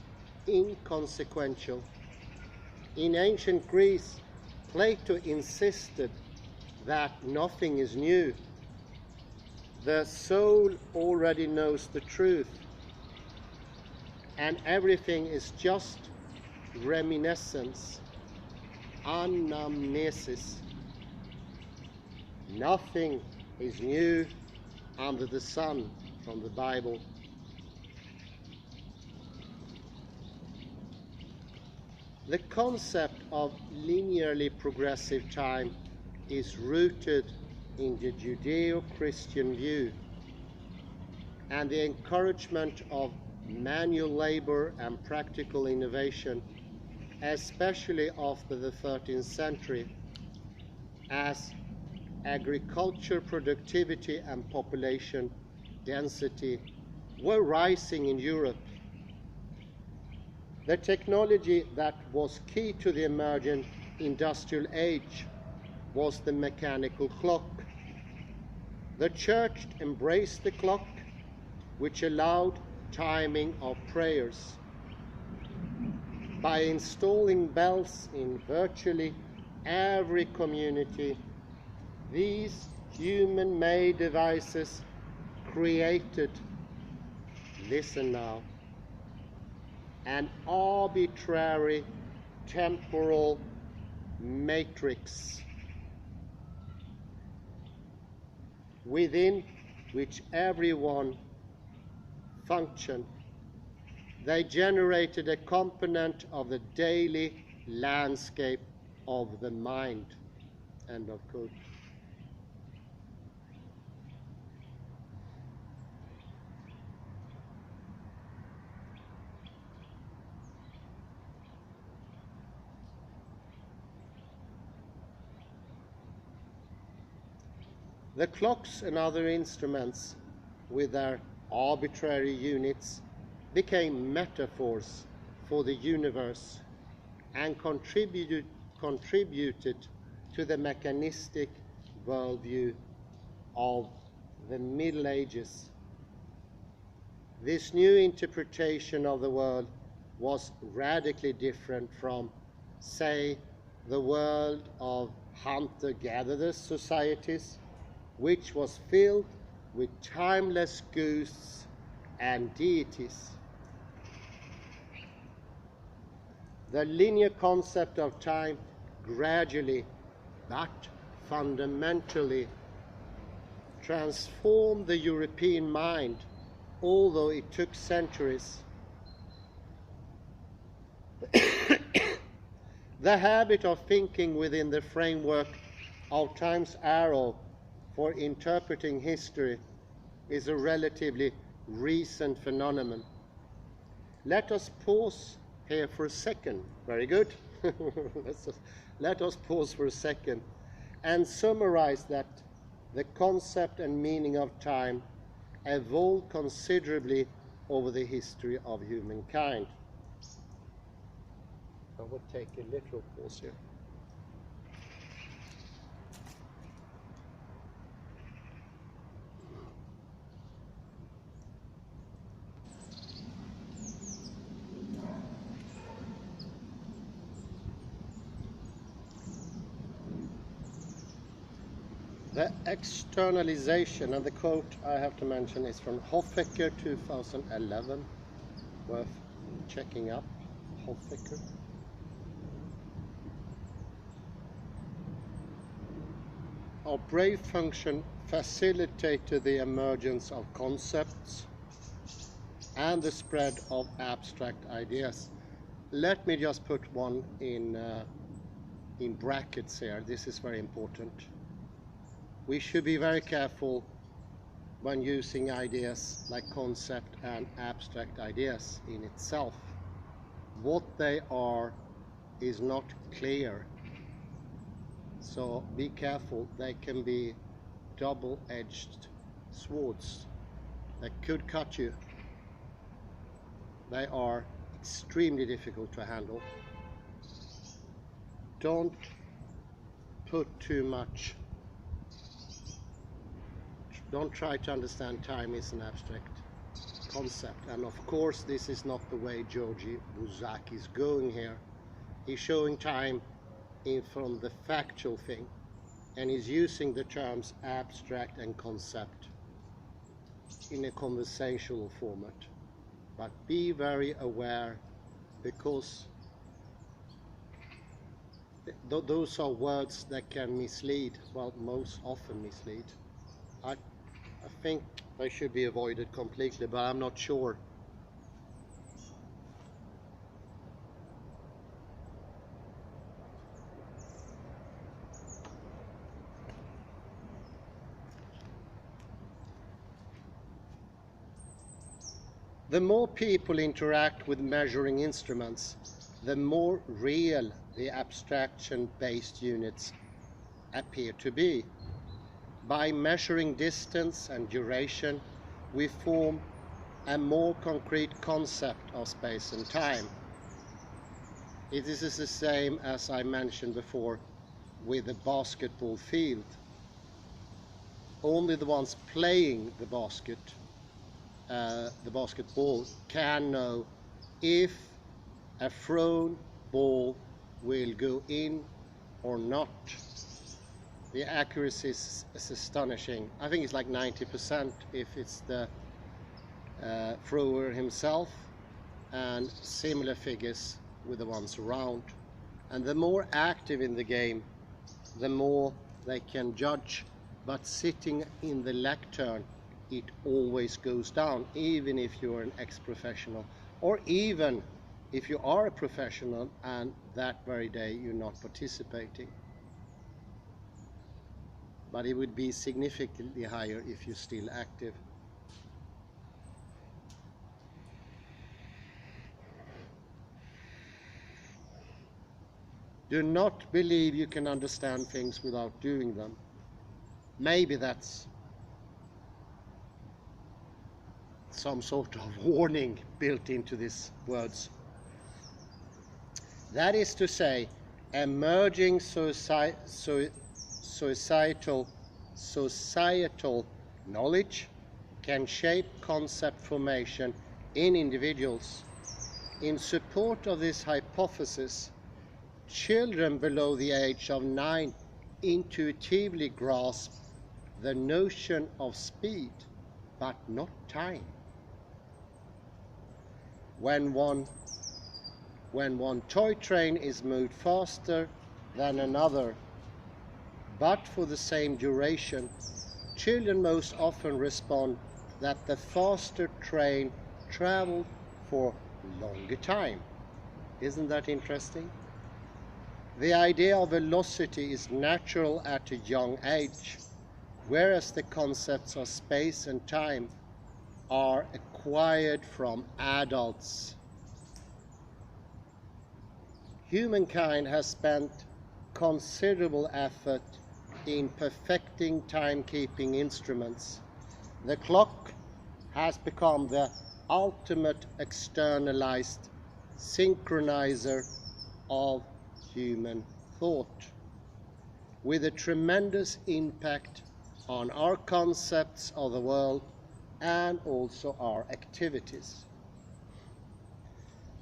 inconsequential. In ancient Greece, Plato insisted that nothing is new. The soul already knows the truth, and everything is just reminiscence, anamnesis. Nothing is new under the sun, from the Bible. The concept of linearly progressive time is rooted in the Judeo-Christian view, and the encouragement of manual labor and practical innovation, especially after the 13th century, as agriculture productivity and population density were rising in Europe. The technology that was key to the emergent industrial age was the mechanical clock. The church embraced the clock, which allowed timing of prayers. By installing bells in virtually every community, these human-made devices created, listen now, an arbitrary temporal matrix within which everyone functioned. They generated a component of the daily landscape of the mind. End of quote. The clocks and other instruments with their arbitrary units became metaphors for the universe and contributed to the mechanistic worldview of the Middle Ages. This new interpretation of the world was radically different from, say, the world of hunter-gatherer societies, which was filled with timeless ghosts and deities. The linear concept of time gradually but fundamentally transformed the European mind, although it took centuries. The habit of thinking within the framework of time's arrow for interpreting history is a relatively recent phenomenon. Let us pause here for a second. Very good. Let us pause for a second and summarize that the concept and meaning of time evolved considerably over the history of humankind. I will take a literal pause here. The externalization, and the quote I have to mention is from Heidegger 2011, worth checking up. Heidegger. Our brain function facilitated the emergence of concepts and the spread of abstract ideas. Let me just put one in brackets here. This is very important. We should be very careful when using ideas like concept and abstract ideas in itself. What they are is not clear. So be careful, they can be double-edged swords that could cut you. They are extremely difficult to handle. Don't put too much. Don't try to understand time is an abstract concept. And of course, this is not the way György Buzsaki is going here. He's showing time from the factual thing, and he's using the terms abstract and concept in a conversational format. But be very aware, because those are words that can mislead, well, most often mislead. I think they should be avoided completely, but I'm not sure. The more people interact with measuring instruments, the more real the abstraction-based units appear to be. By measuring distance and duration, we form a more concrete concept of space and time. It is the same as I mentioned before with the basketball field. Only the ones playing the basketball can know if a thrown ball will go in or not. The accuracy is astonishing. I think it's like 90% if it's the thrower himself, and similar figures with the ones around. And the more active in the game, the more they can judge. But sitting in the lectern, it always goes down, even if you're an ex-professional, or even if you are a professional and that very day you're not participating. But it would be significantly higher if you're still active. Do not believe you can understand things without doing them. Maybe that's some sort of warning built into these words. That is to say, emerging societal knowledge can shape concept formation in individuals. In support of this hypothesis, children below the age of 9 intuitively grasp the notion of speed, but not time. When one toy train is moved faster than another, but for the same duration, children most often respond that the faster train traveled for longer time. Isn't that interesting? The idea of velocity is natural at a young age, whereas the concepts of space and time are acquired from adults. Humankind has spent considerable effort in perfecting timekeeping instruments. The clock has become the ultimate externalized synchronizer of human thought, with a tremendous impact on our concepts of the world and also our activities.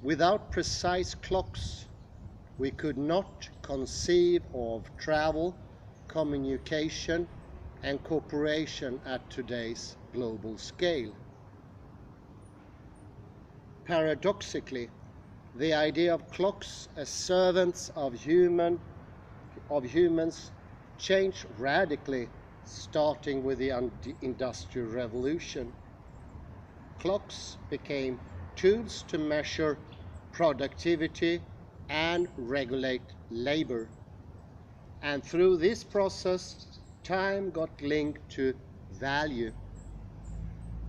Without precise clocks, we could not conceive of travel, communication, and cooperation at today's global scale. Paradoxically, the idea of clocks as servants of humans changed radically, starting with the Industrial Revolution. Clocks became tools to measure productivity and regulate labor. And through this process, time got linked to value.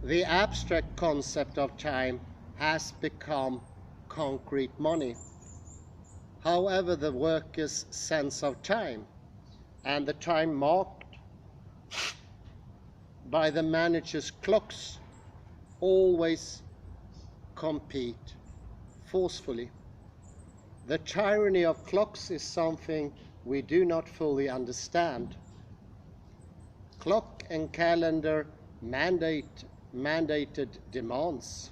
The abstract concept of time has become concrete money. However, the worker's sense of time and the time marked by the manager's clocks always compete forcefully. The tyranny of clocks is something we do not fully understand. Clock and calendar mandated demands.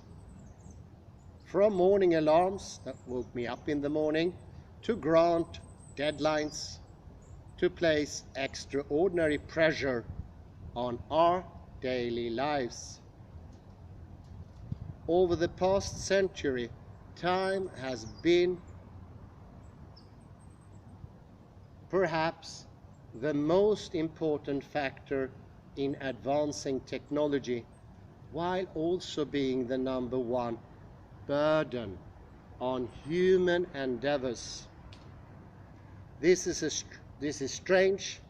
From morning alarms that woke me up in the morning, to grant deadlines, to place extraordinary pressure on our daily lives. Over the past century, time has been perhaps the most important factor in advancing technology, while also being the number one burden on human endeavors. This is strange,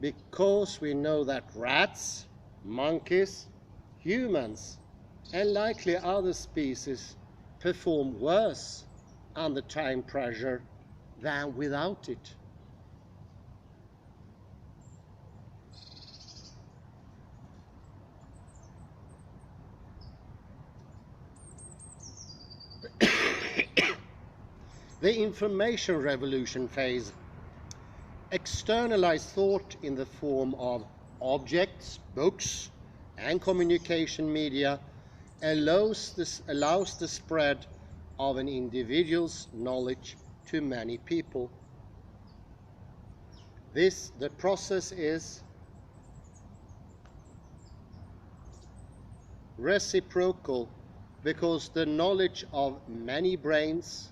because we know that rats, monkeys, humans, and likely other species perform worse under time pressure than without it. The information revolution phase externalized thought in the form of objects, books, and communication media allows the spread of an individual's knowledge to many people. The process is reciprocal, because the knowledge of many brains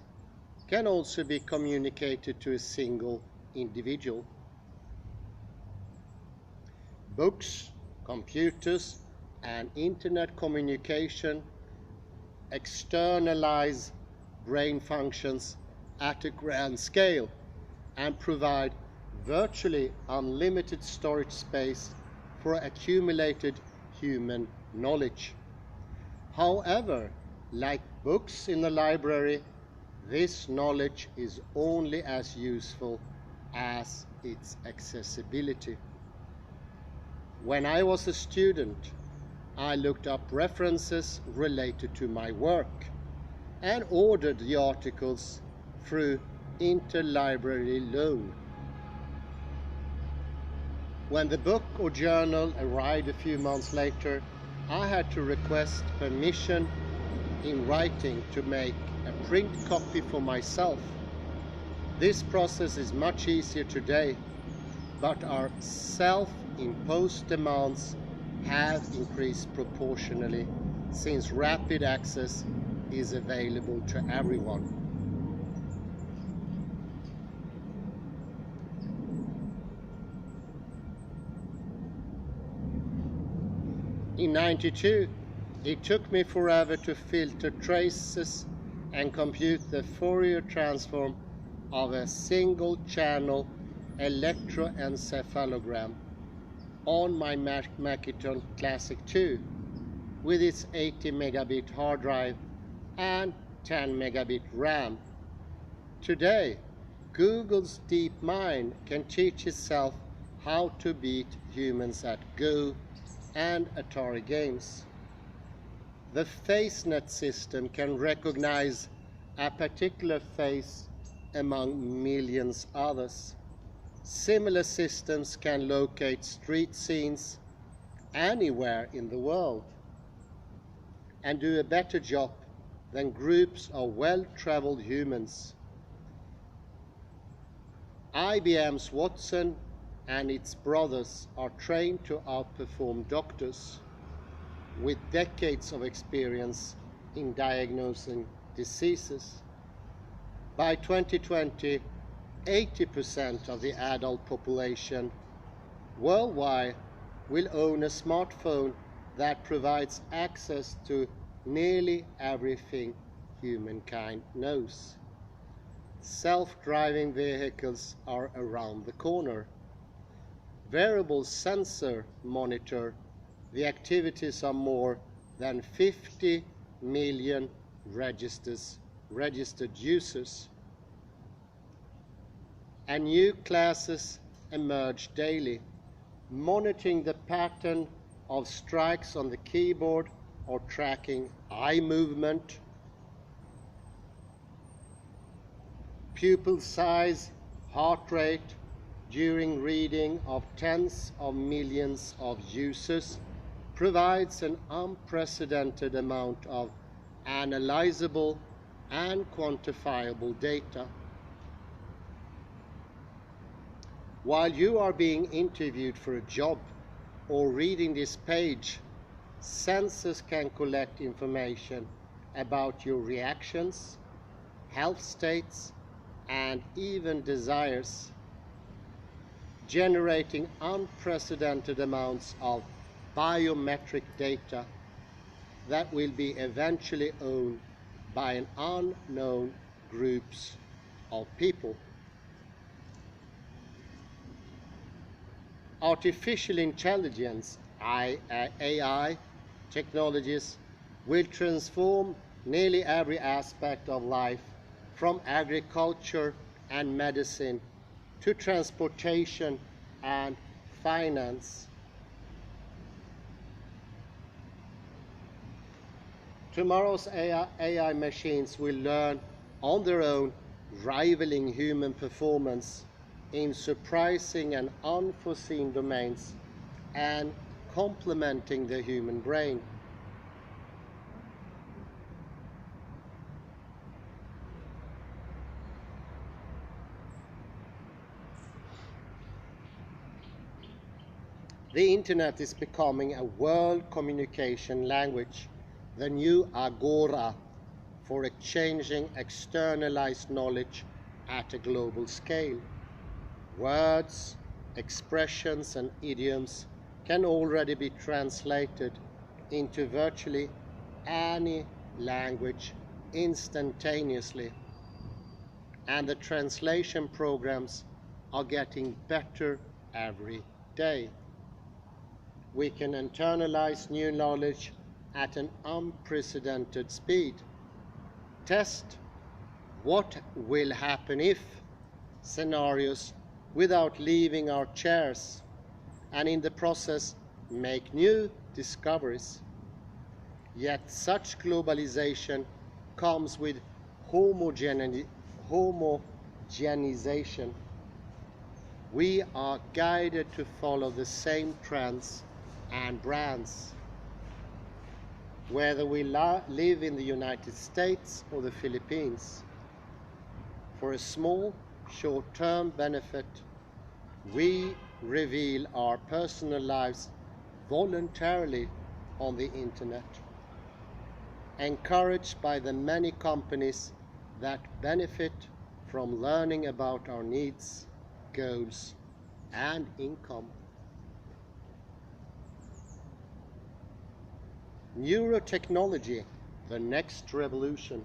can also be communicated to a single individual. Books, computers, and internet communication externalize brain functions at a grand scale and provide virtually unlimited storage space for accumulated human knowledge. However, like books in a library, this knowledge is only as useful as its accessibility. When I was a student, I looked up references related to my work and ordered the articles through interlibrary loan. When the book or journal arrived a few months later, I had to request permission in writing to make a print copy for myself. This process is much easier today, but our self-imposed demands have increased proportionally since rapid access is available to everyone. In '92, it took me forever to filter traces and compute the Fourier transform of a single-channel electroencephalogram on my Macintosh Classic II with its 80 megabit hard drive and 10 megabit RAM. Today, Google's DeepMind can teach itself how to beat humans at Go and Atari games. The FaceNet system can recognize a particular face among millions others. Similar systems can locate street scenes anywhere in the world and do a better job than groups of well-traveled humans. IBM's Watson and its brothers are trained to outperform doctors with decades of experience in diagnosing diseases. By 2020, 80% of the adult population worldwide will own a smartphone that provides access to nearly everything humankind knows. Self-driving vehicles are around the corner. Wearable sensor monitor the activities of more than 50 million registered users. And new classes emerge daily, monitoring the pattern of strikes on the keyboard or tracking eye movement, pupil size, heart rate during reading of tens of millions of users provides an unprecedented amount of analyzable and quantifiable data. While you are being interviewed for a job or reading this page, sensors can collect information about your reactions, health states, and even desires, generating unprecedented amounts of biometric data that will be eventually owned by an unknown groups of people. Artificial intelligence, AI technologies will transform nearly every aspect of life, from agriculture and medicine to transportation and finance. Tomorrow's AI machines will learn on their own, rivaling human performance in surprising and unforeseen domains and complementing the human brain. The internet is becoming a world communication language, the new agora for exchanging externalized knowledge at a global scale. Words, expressions, and idioms can already be translated into virtually any language instantaneously, and the translation programs are getting better every day. We can internalize new knowledge at an unprecedented speed. Test what will happen if scenarios without leaving our chairs, and in the process make new discoveries. Yet such globalization comes with homogenization. We are guided to follow the same trends and brands. whether we live in the United States or the Philippines. For a small, short-term benefit, we reveal our personal lives voluntarily on the internet, encouraged by the many companies that benefit from learning about our needs, goals, and income. Neurotechnology, the next revolution.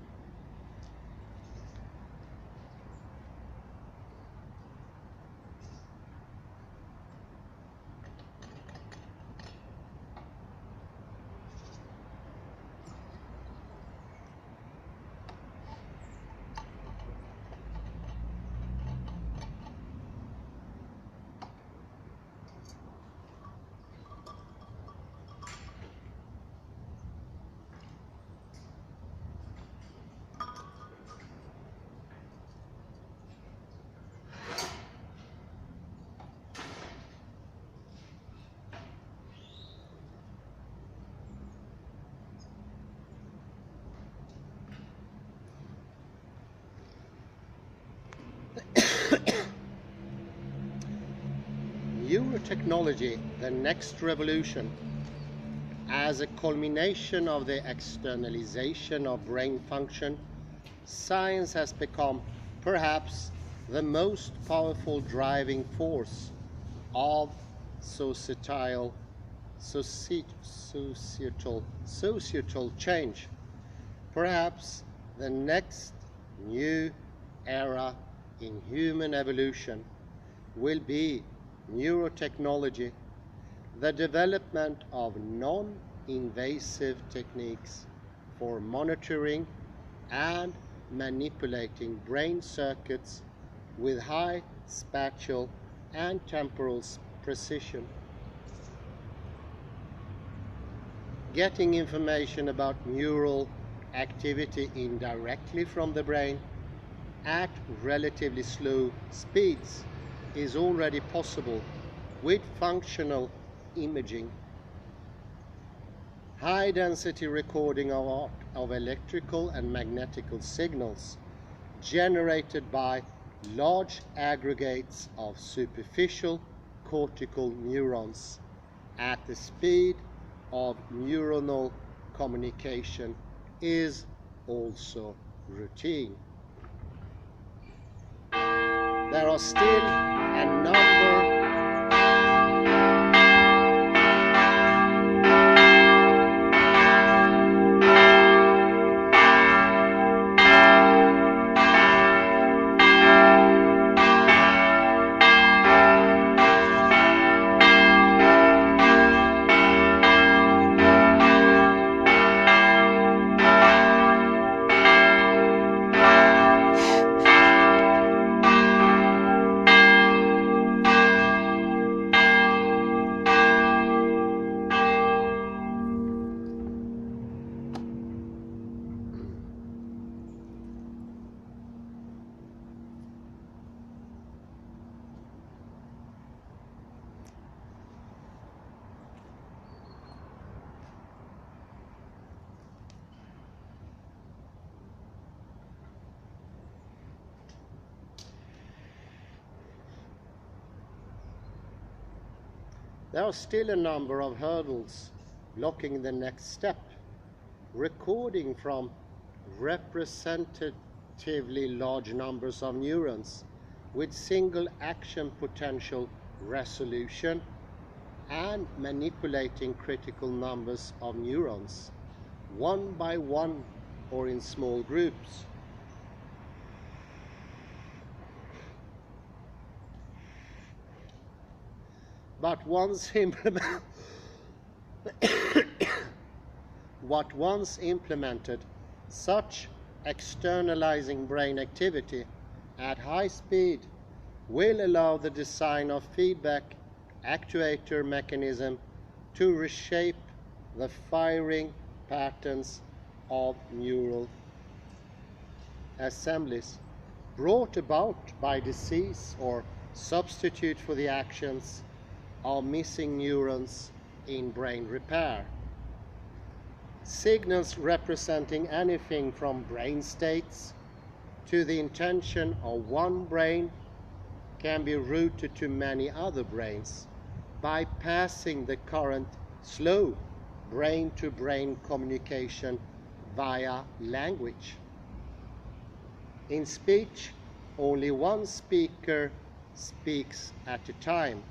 Neurotechnology, the next revolution. As a culmination of the externalization of brain function, science has become perhaps the most powerful driving force of societal change. Perhaps the next new era in human evolution will be neurotechnology, the development of non-invasive techniques for monitoring and manipulating brain circuits with high spatial and temporal precision. Getting information about neural activity indirectly from the brain at relatively slow speeds is already possible with functional imaging. High-density recording of electrical and magnetical signals generated by large aggregates of superficial cortical neurons at the speed of neuronal communication is also routine. There are still a number There are still a number of hurdles blocking the next step. Recording from representatively large numbers of neurons with single action potential resolution and manipulating critical numbers of neurons, one by one or in small groups. But once implemented, such externalizing brain activity at high speed will allow the design of feedback actuator mechanism to reshape the firing patterns of neural assemblies brought about by disease or substitute for the actions of missing neurons in brain repair. Signals representing anything from brain states to the intention of one brain can be routed to many other brains, bypassing the current slow brain-to-brain communication via language. In speech, only one speaker speaks at a time,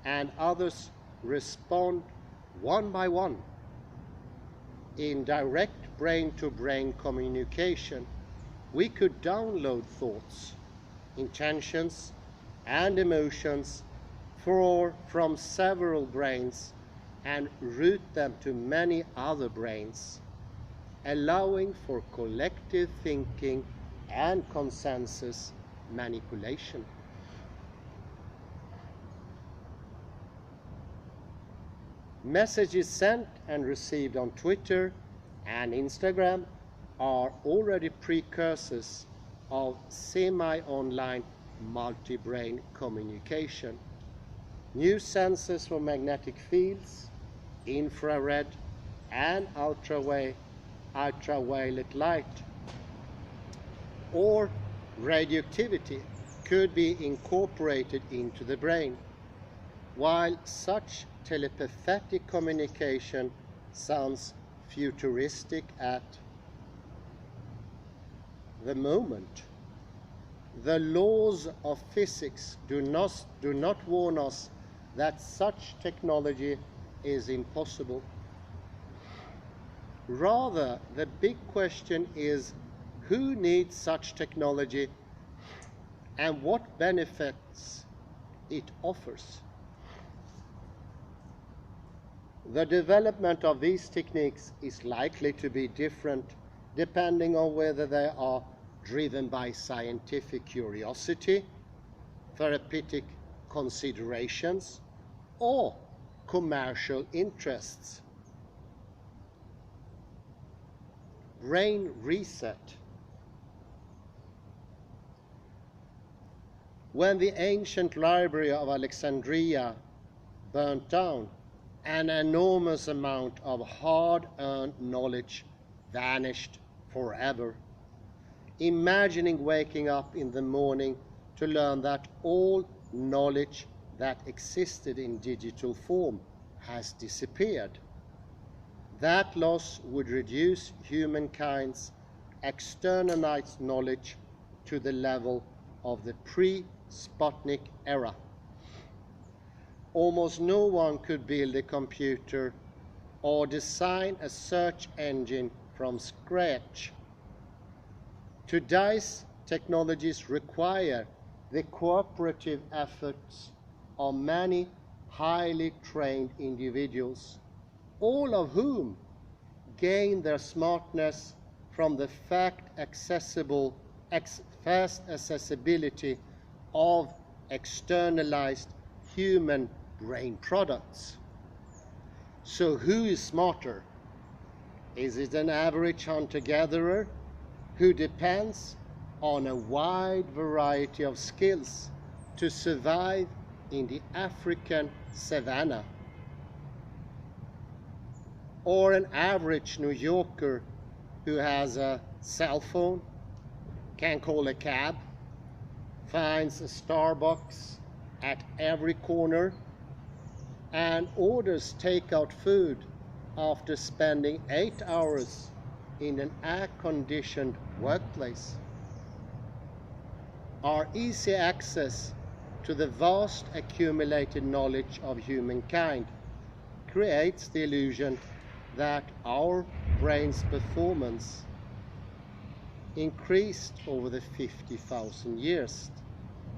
and others respond one by one. In direct brain-to-brain communication, we could download thoughts, intentions, and emotions from several brains and route them to many other brains, allowing for collective thinking and consensus manipulation. Messages sent and received on Twitter and Instagram are already precursors of semi-online multi-brain communication. New sensors for magnetic fields, infrared and ultraviolet light, or radioactivity could be incorporated into the brain. While such telepathic communication sounds futuristic at the moment, the laws of physics do not warn us that such technology is impossible. Rather, the big question is who needs such technology and what benefits it offers. The development of these techniques is likely to be different depending on whether they are driven by scientific curiosity, therapeutic considerations, or commercial interests. Brain reset. When the ancient library of Alexandria burnt down, an enormous amount of hard-earned knowledge vanished forever. Imagining waking up in the morning to learn that all knowledge that existed in digital form has disappeared. That loss would reduce humankind's externalized knowledge to the level of the pre-Sputnik era. Almost no one could build a computer or design a search engine from scratch. Today's technologies require the cooperative efforts of many highly trained individuals, all of whom gain their smartness from the fast accessibility of externalized human brain products. So who is smarter? Is it an average hunter-gatherer who depends on a wide variety of skills to survive in the African savanna? Or an average New Yorker who has a cell phone, can call a cab, finds a Starbucks at every corner, and orders takeout food after spending 8 hours in an air-conditioned workplace? Our easy access to the vast accumulated knowledge of humankind creates the illusion that our brain's performance increased over the 50,000 years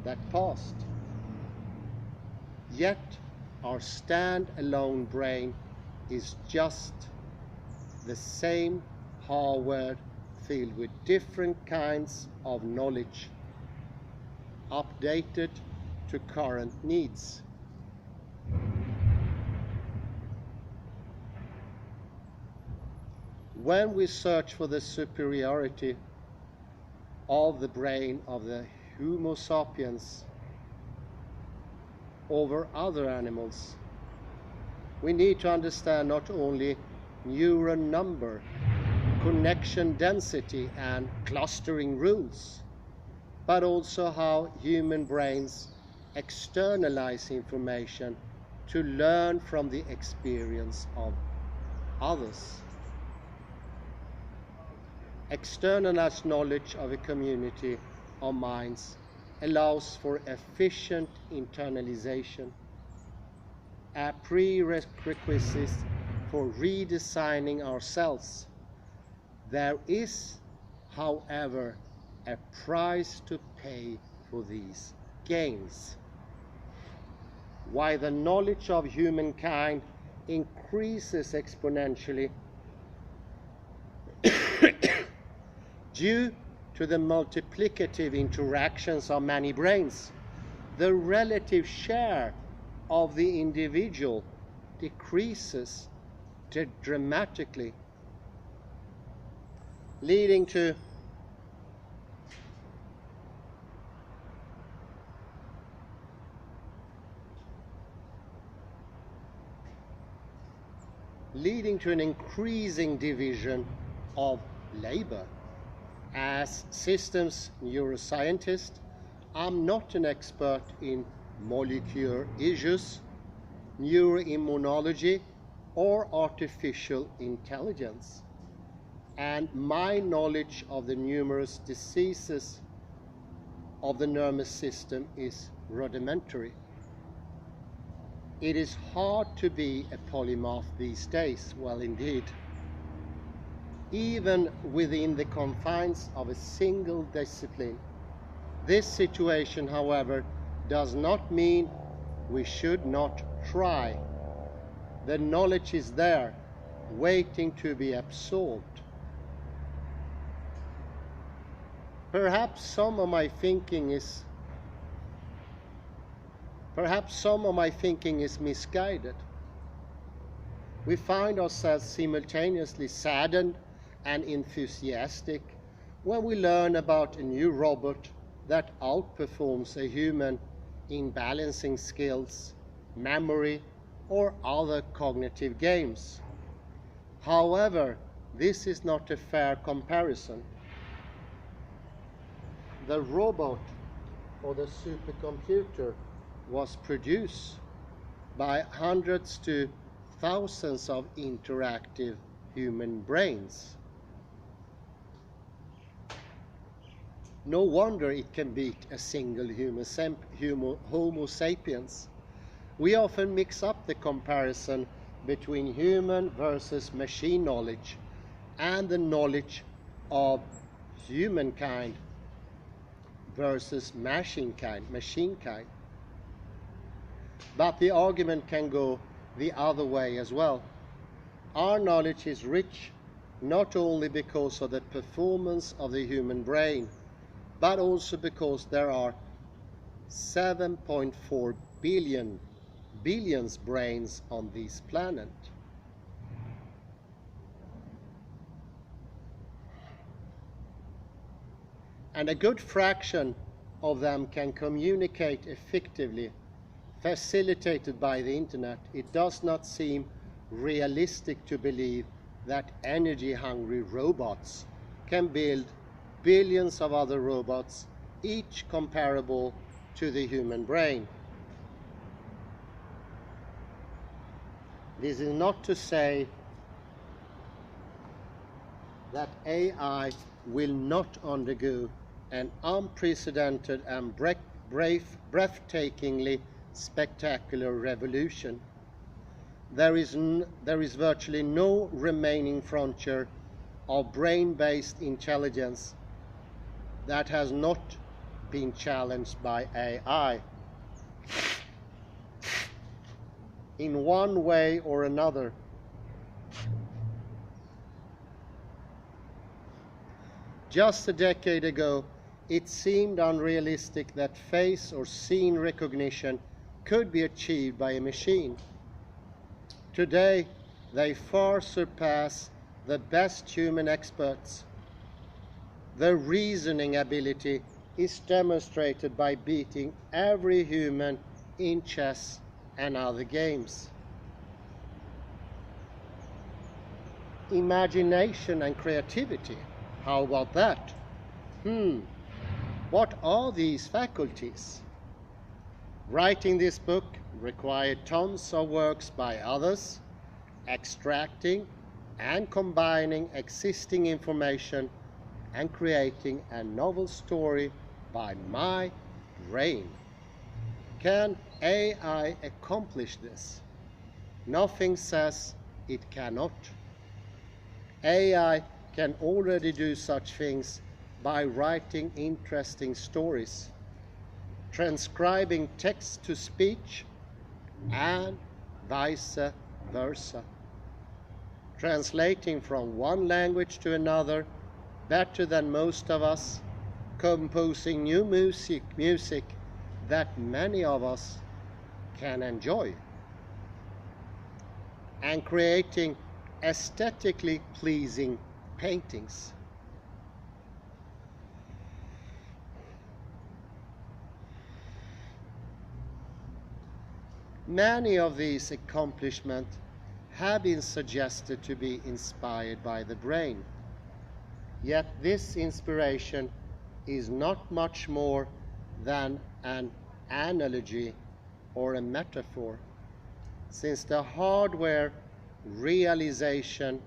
that passed. Yet our stand-alone brain is just the same hardware filled with different kinds of knowledge, updated to current needs. When we search for the superiority of the brain of the Homo sapiens over other animals, we need to understand not only neuron number, connection density, and clustering rules, but also how human brains externalize information to learn from the experience of others. Externalized knowledge of a community of minds allows for efficient internalization, a prerequisite for redesigning ourselves. There is, however, a price to pay for these gains. While the knowledge of humankind increases exponentially due to the multiplicative interactions of many brains, the relative share of the individual decreases dramatically, leading to an increasing division of labor. As systems neuroscientist, I'm not an expert in molecular issues, neuroimmunology, or artificial intelligence, and my knowledge of the numerous diseases of the nervous system is rudimentary. It is hard to be a polymath these days, well indeed. Even within the confines of a single discipline. This situation, however, does not mean we should not try. The knowledge is there, waiting to be absorbed. Perhaps some of my thinking is misguided. We find ourselves simultaneously saddened and enthusiastic when we learn about a new robot that outperforms a human in balancing skills, memory, or other cognitive games. However, this is not a fair comparison. The robot or the supercomputer was produced by hundreds to thousands of interactive human brains. No wonder it can beat a single Homo sapiens. We often mix up the comparison between human versus machine knowledge and the knowledge of humankind versus machine kind. But the argument can go the other way as well. Our knowledge is rich not only because of the performance of the human brain, but also because there are 7.4 billion brains on this planet. And a good fraction of them can communicate effectively, facilitated by the internet. It does not seem realistic to believe that energy-hungry robots can build billions of other robots, each comparable to the human brain. This is not to say that AI will not undergo an unprecedented and breathtakingly spectacular revolution. There is virtually no remaining frontier of brain-based intelligence that has not been challenged by AI. In one way or another. Just a decade ago, it seemed unrealistic that face or scene recognition could be achieved by a machine. Today, they far surpass the best human experts. Their reasoning ability is demonstrated by beating every human in chess and other games. imagination and creativity. How about that? What are these faculties? Writing this book required tons of works by others, extracting and combining existing information and creating a novel story by my brain. Can AI accomplish this? Nothing says it cannot. AI can already do such things by writing interesting stories, transcribing text to speech, and vice versa. Translating from one language to another better than most of us, composing new music that many of us can enjoy, and creating aesthetically pleasing paintings. Many of these accomplishments have been suggested to be inspired by the brain. Yet this inspiration is not much more than an analogy or a metaphor, since the hardware realization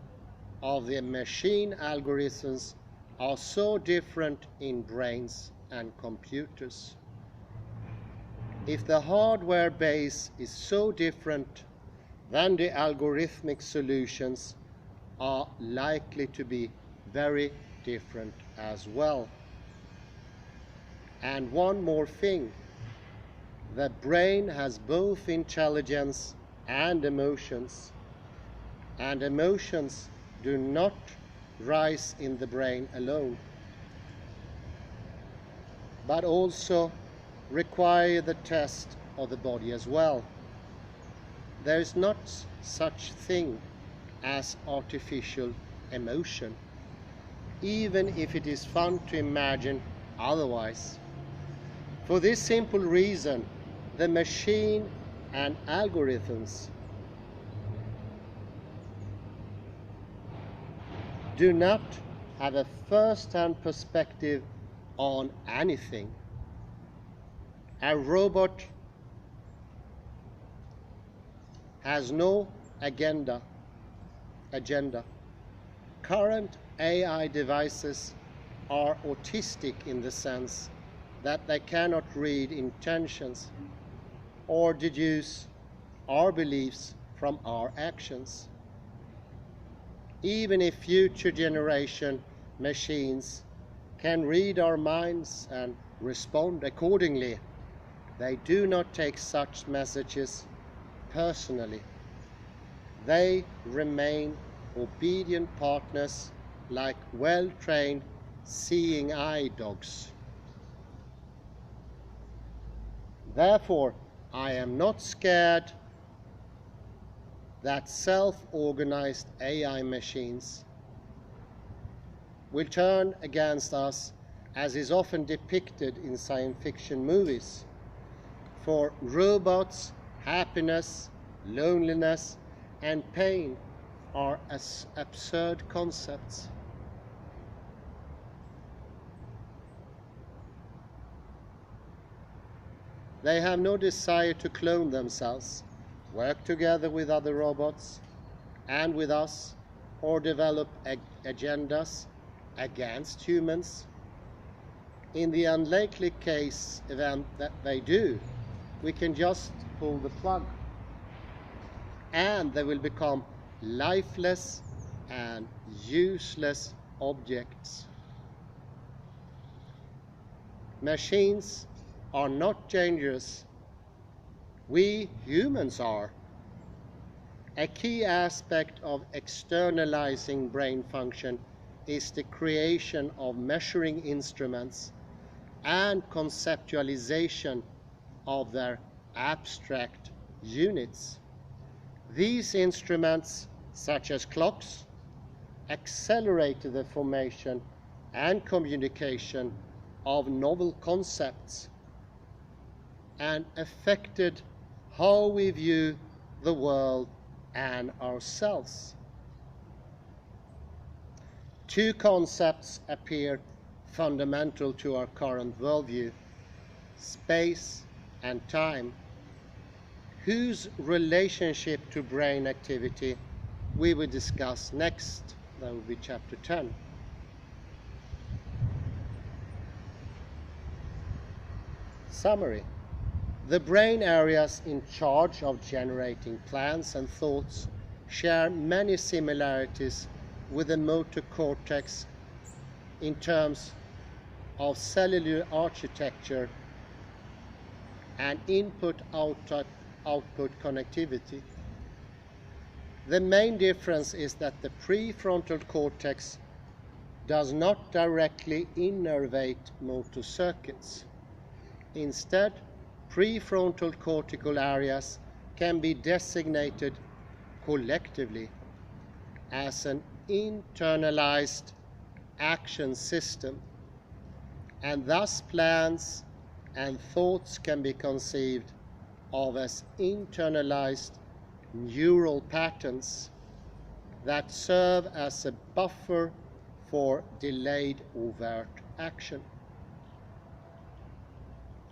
of the machine algorithms are so different in brains and computers. If the hardware base is so different, then the algorithmic solutions are likely to be very different as well. And one more thing, the brain has both intelligence and emotions do not rise in the brain alone, but also require the test of the body as well. There is not such thing as artificial emotion, even if it is fun to imagine otherwise. For this simple reason, the machine and algorithms do not have a first-hand perspective on anything. A robot has no agenda. Current AI devices are autistic in the sense that they cannot read intentions or deduce our beliefs from our actions. Even if future generation machines can read our minds and respond accordingly, they do not take such messages personally. They remain obedient partners like well-trained seeing eye dogs. Therefore, I am not scared that self-organized AI machines will turn against us, as is often depicted in science fiction movies. For robots, happiness, loneliness, and pain are as absurd concepts. They have no desire to clone themselves, work together with other robots and with us, or develop agendas against humans. In the unlikely event that they do, we can just pull the plug, and they will become lifeless and useless objects. Machines are not dangerous. We humans are. A key aspect of externalizing brain function is the creation of measuring instruments and conceptualization of their abstract units. These instruments, such as clocks, accelerated the formation and communication of novel concepts and affected how we view the world and ourselves. two concepts appear fundamental to our current worldview: space and time, whose relationship to brain activity we will discuss next. That will be chapter 10. Summary. The brain areas in charge of generating plans and thoughts share many similarities with the motor cortex in terms of cellular architecture and input-output connectivity. The main difference is that the prefrontal cortex does not directly innervate motor circuits. Instead, prefrontal cortical areas can be designated collectively as an internalized action system, and thus plans and thoughts can be conceived of as internalized neural patterns that serve as a buffer for delayed overt action.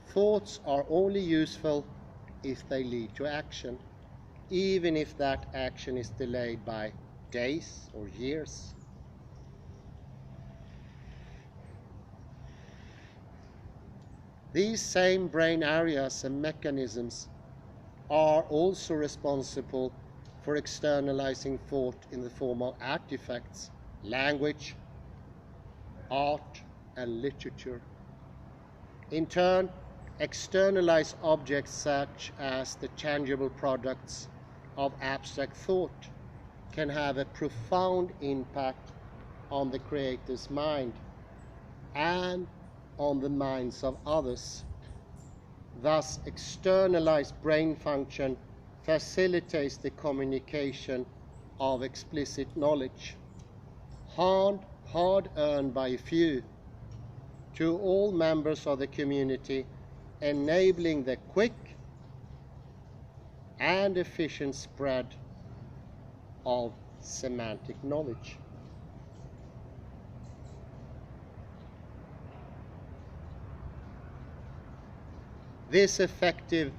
Thoughts are only useful if they lead to action, even if that action is delayed by days or years. These same brain areas and mechanisms are also responsible for externalizing thought in the form of artifacts, language, art, and literature. In turn, externalized objects such as the tangible products of abstract thought can have a profound impact on the creator's mind and on the minds of others. Thus, externalized brain function facilitates the communication of explicit knowledge, hard-earned by a few, to all members of the community, enabling the quick and efficient spread of semantic knowledge. This effective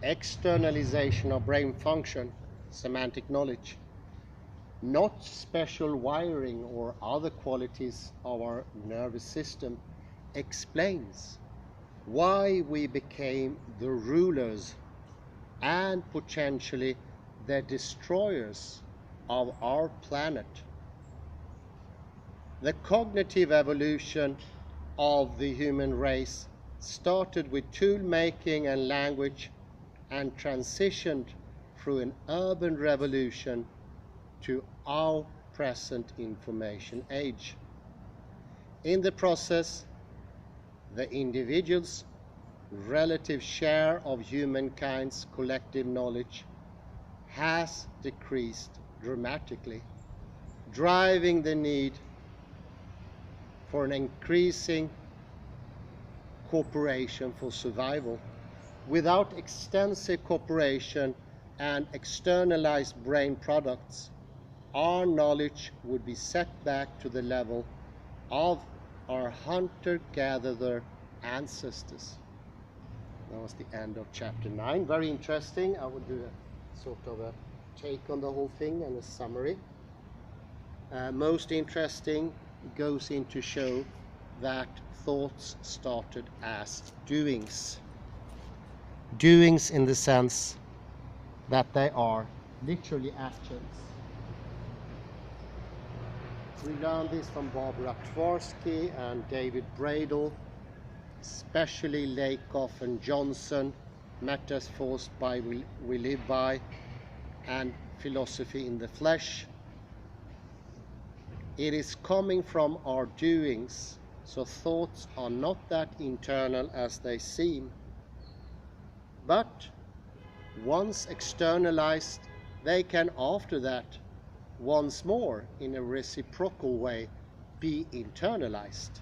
externalization of brain function, semantic knowledge, not special wiring or other qualities of our nervous system, explains why we became the rulers and potentially the destroyers of our planet. The cognitive evolution of the human race started with tool making and language and transitioned through an urban revolution to our present information age. In the process, the individual's relative share of humankind's collective knowledge has decreased dramatically, driving the need for an increasing cooperation for survival. Without extensive cooperation and externalized brain products, our knowledge would be set back to the level of our hunter-gatherer ancestors. That was the end of chapter 9. Very interesting. I will do a sort of a take on the whole thing and a summary. Most interesting goes in to show that thoughts started as doings. Doings in the sense that they are literally actions. We learned this from Barbara Tversky and David Bradel, especially Lakoff and Johnson, Metaphors by We Live By, and Philosophy in the Flesh. It is coming from our doings, so thoughts are not that internal as they seem. But once externalized, they can after that once more in a reciprocal way be internalized.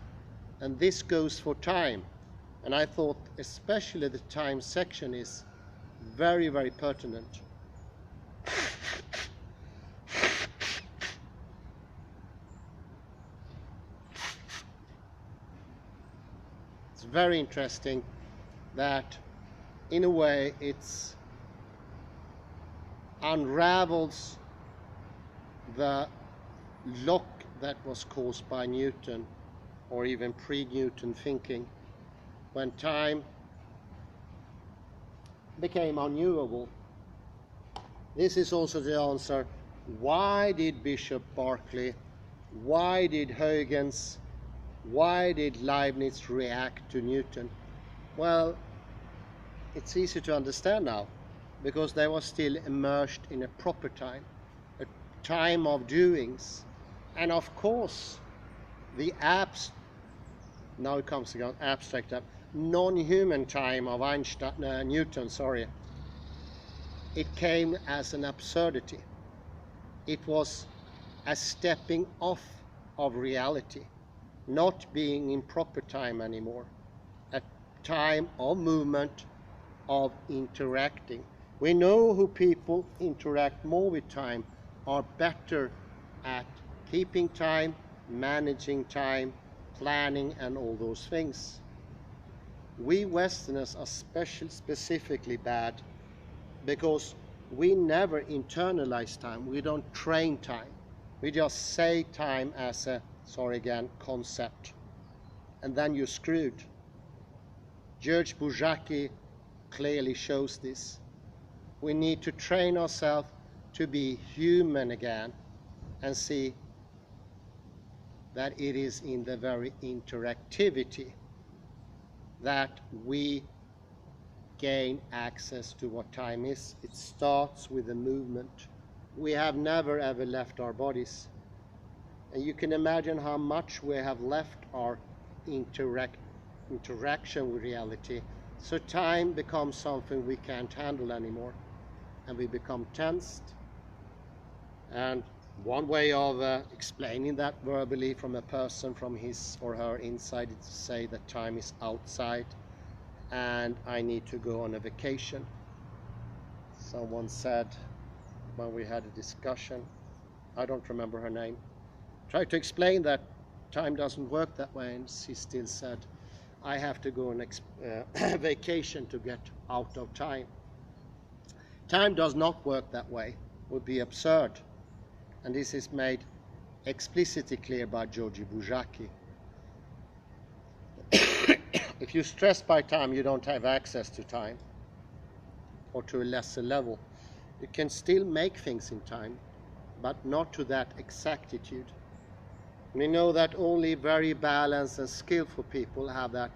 And this goes for time. And I thought especially the time section is very, very pertinent. very interesting that in a way it's unravels the lock that was caused by Newton, or even pre-Newton thinking, when time became unknowable. This is also the answer. Why did Bishop Berkeley, why did Huygens, why did Leibniz react to Newton? Well, it's easy to understand now, because they were still immersed in a proper time, a time of doings. And of course, the now it comes again, abstract, non-human time of Newton, it came as an absurdity. It was a stepping off of reality, not being in proper time anymore, a time of movement, of interacting. We know who people interact more with time are better at keeping time, managing time, planning, and all those things. We Westerners are specifically bad because we never internalize time. We don't train time. We just say time as a, concept. And then you're screwed. György Buzsaki clearly shows this. We need to train ourselves to be human again and see that it is in the very interactivity that we gain access to what time is. It starts with a movement. We have never ever left our bodies. And you can imagine how much we have left our interaction with reality. So time becomes something we can't handle anymore. And we become tensed. And one way of explaining that verbally from a person from his or her inside is to say that time is outside and I need to go on a vacation. Someone said when we had a discussion, I don't remember her name, tried to explain that time doesn't work that way, and she still said, I have to go on a vacation to get out of time. Time does not work that way. It would be absurd. And this is made explicitly clear by György Buzsaki. If you're stressed by time, you don't have access to time, or to a lesser level. You can still make things in time, but not to that exactitude. We know that only very balanced and skillful people have that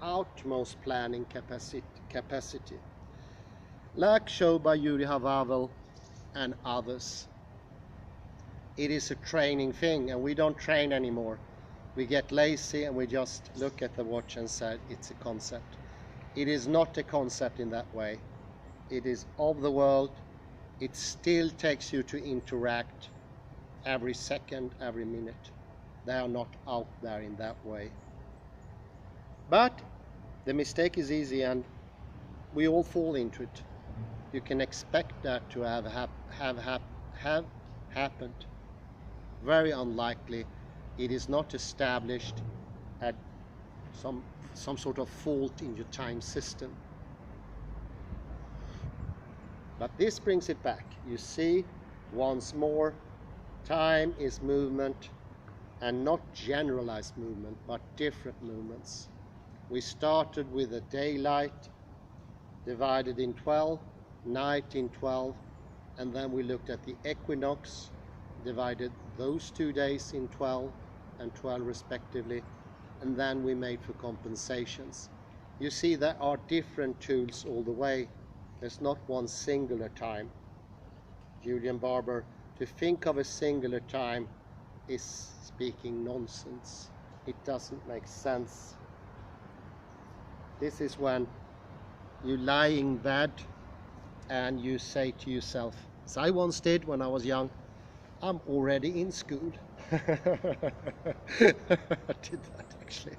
utmost planning capacity. Like shown by Yuri Havavel and others. It is a training thing, and we don't train anymore. We get lazy and we just look at the watch and say it's a concept. It is not a concept in that way. It is of the world. It still takes you to interact every second, every minute. They are not out there in that way. But the mistake is easy, and we all fall into it. You can expect that to have happened. Very unlikely. It is not established at some sort of fault in your time system. But this brings it back. You see, once more, time is movement, and not generalized movement, but different movements. We started with the daylight divided in 12, night in 12, and then we looked at the equinox, divided those 2 days in 12 and 12 respectively, and then we made for compensations. You see, there are different tools all the way. There's not one singular time. Julian Barber, to think of a singular time is speaking nonsense. It doesn't make sense. This is when you lie in bed and you say to yourself, as I once did when I was young, I'm already in school. I did that actually.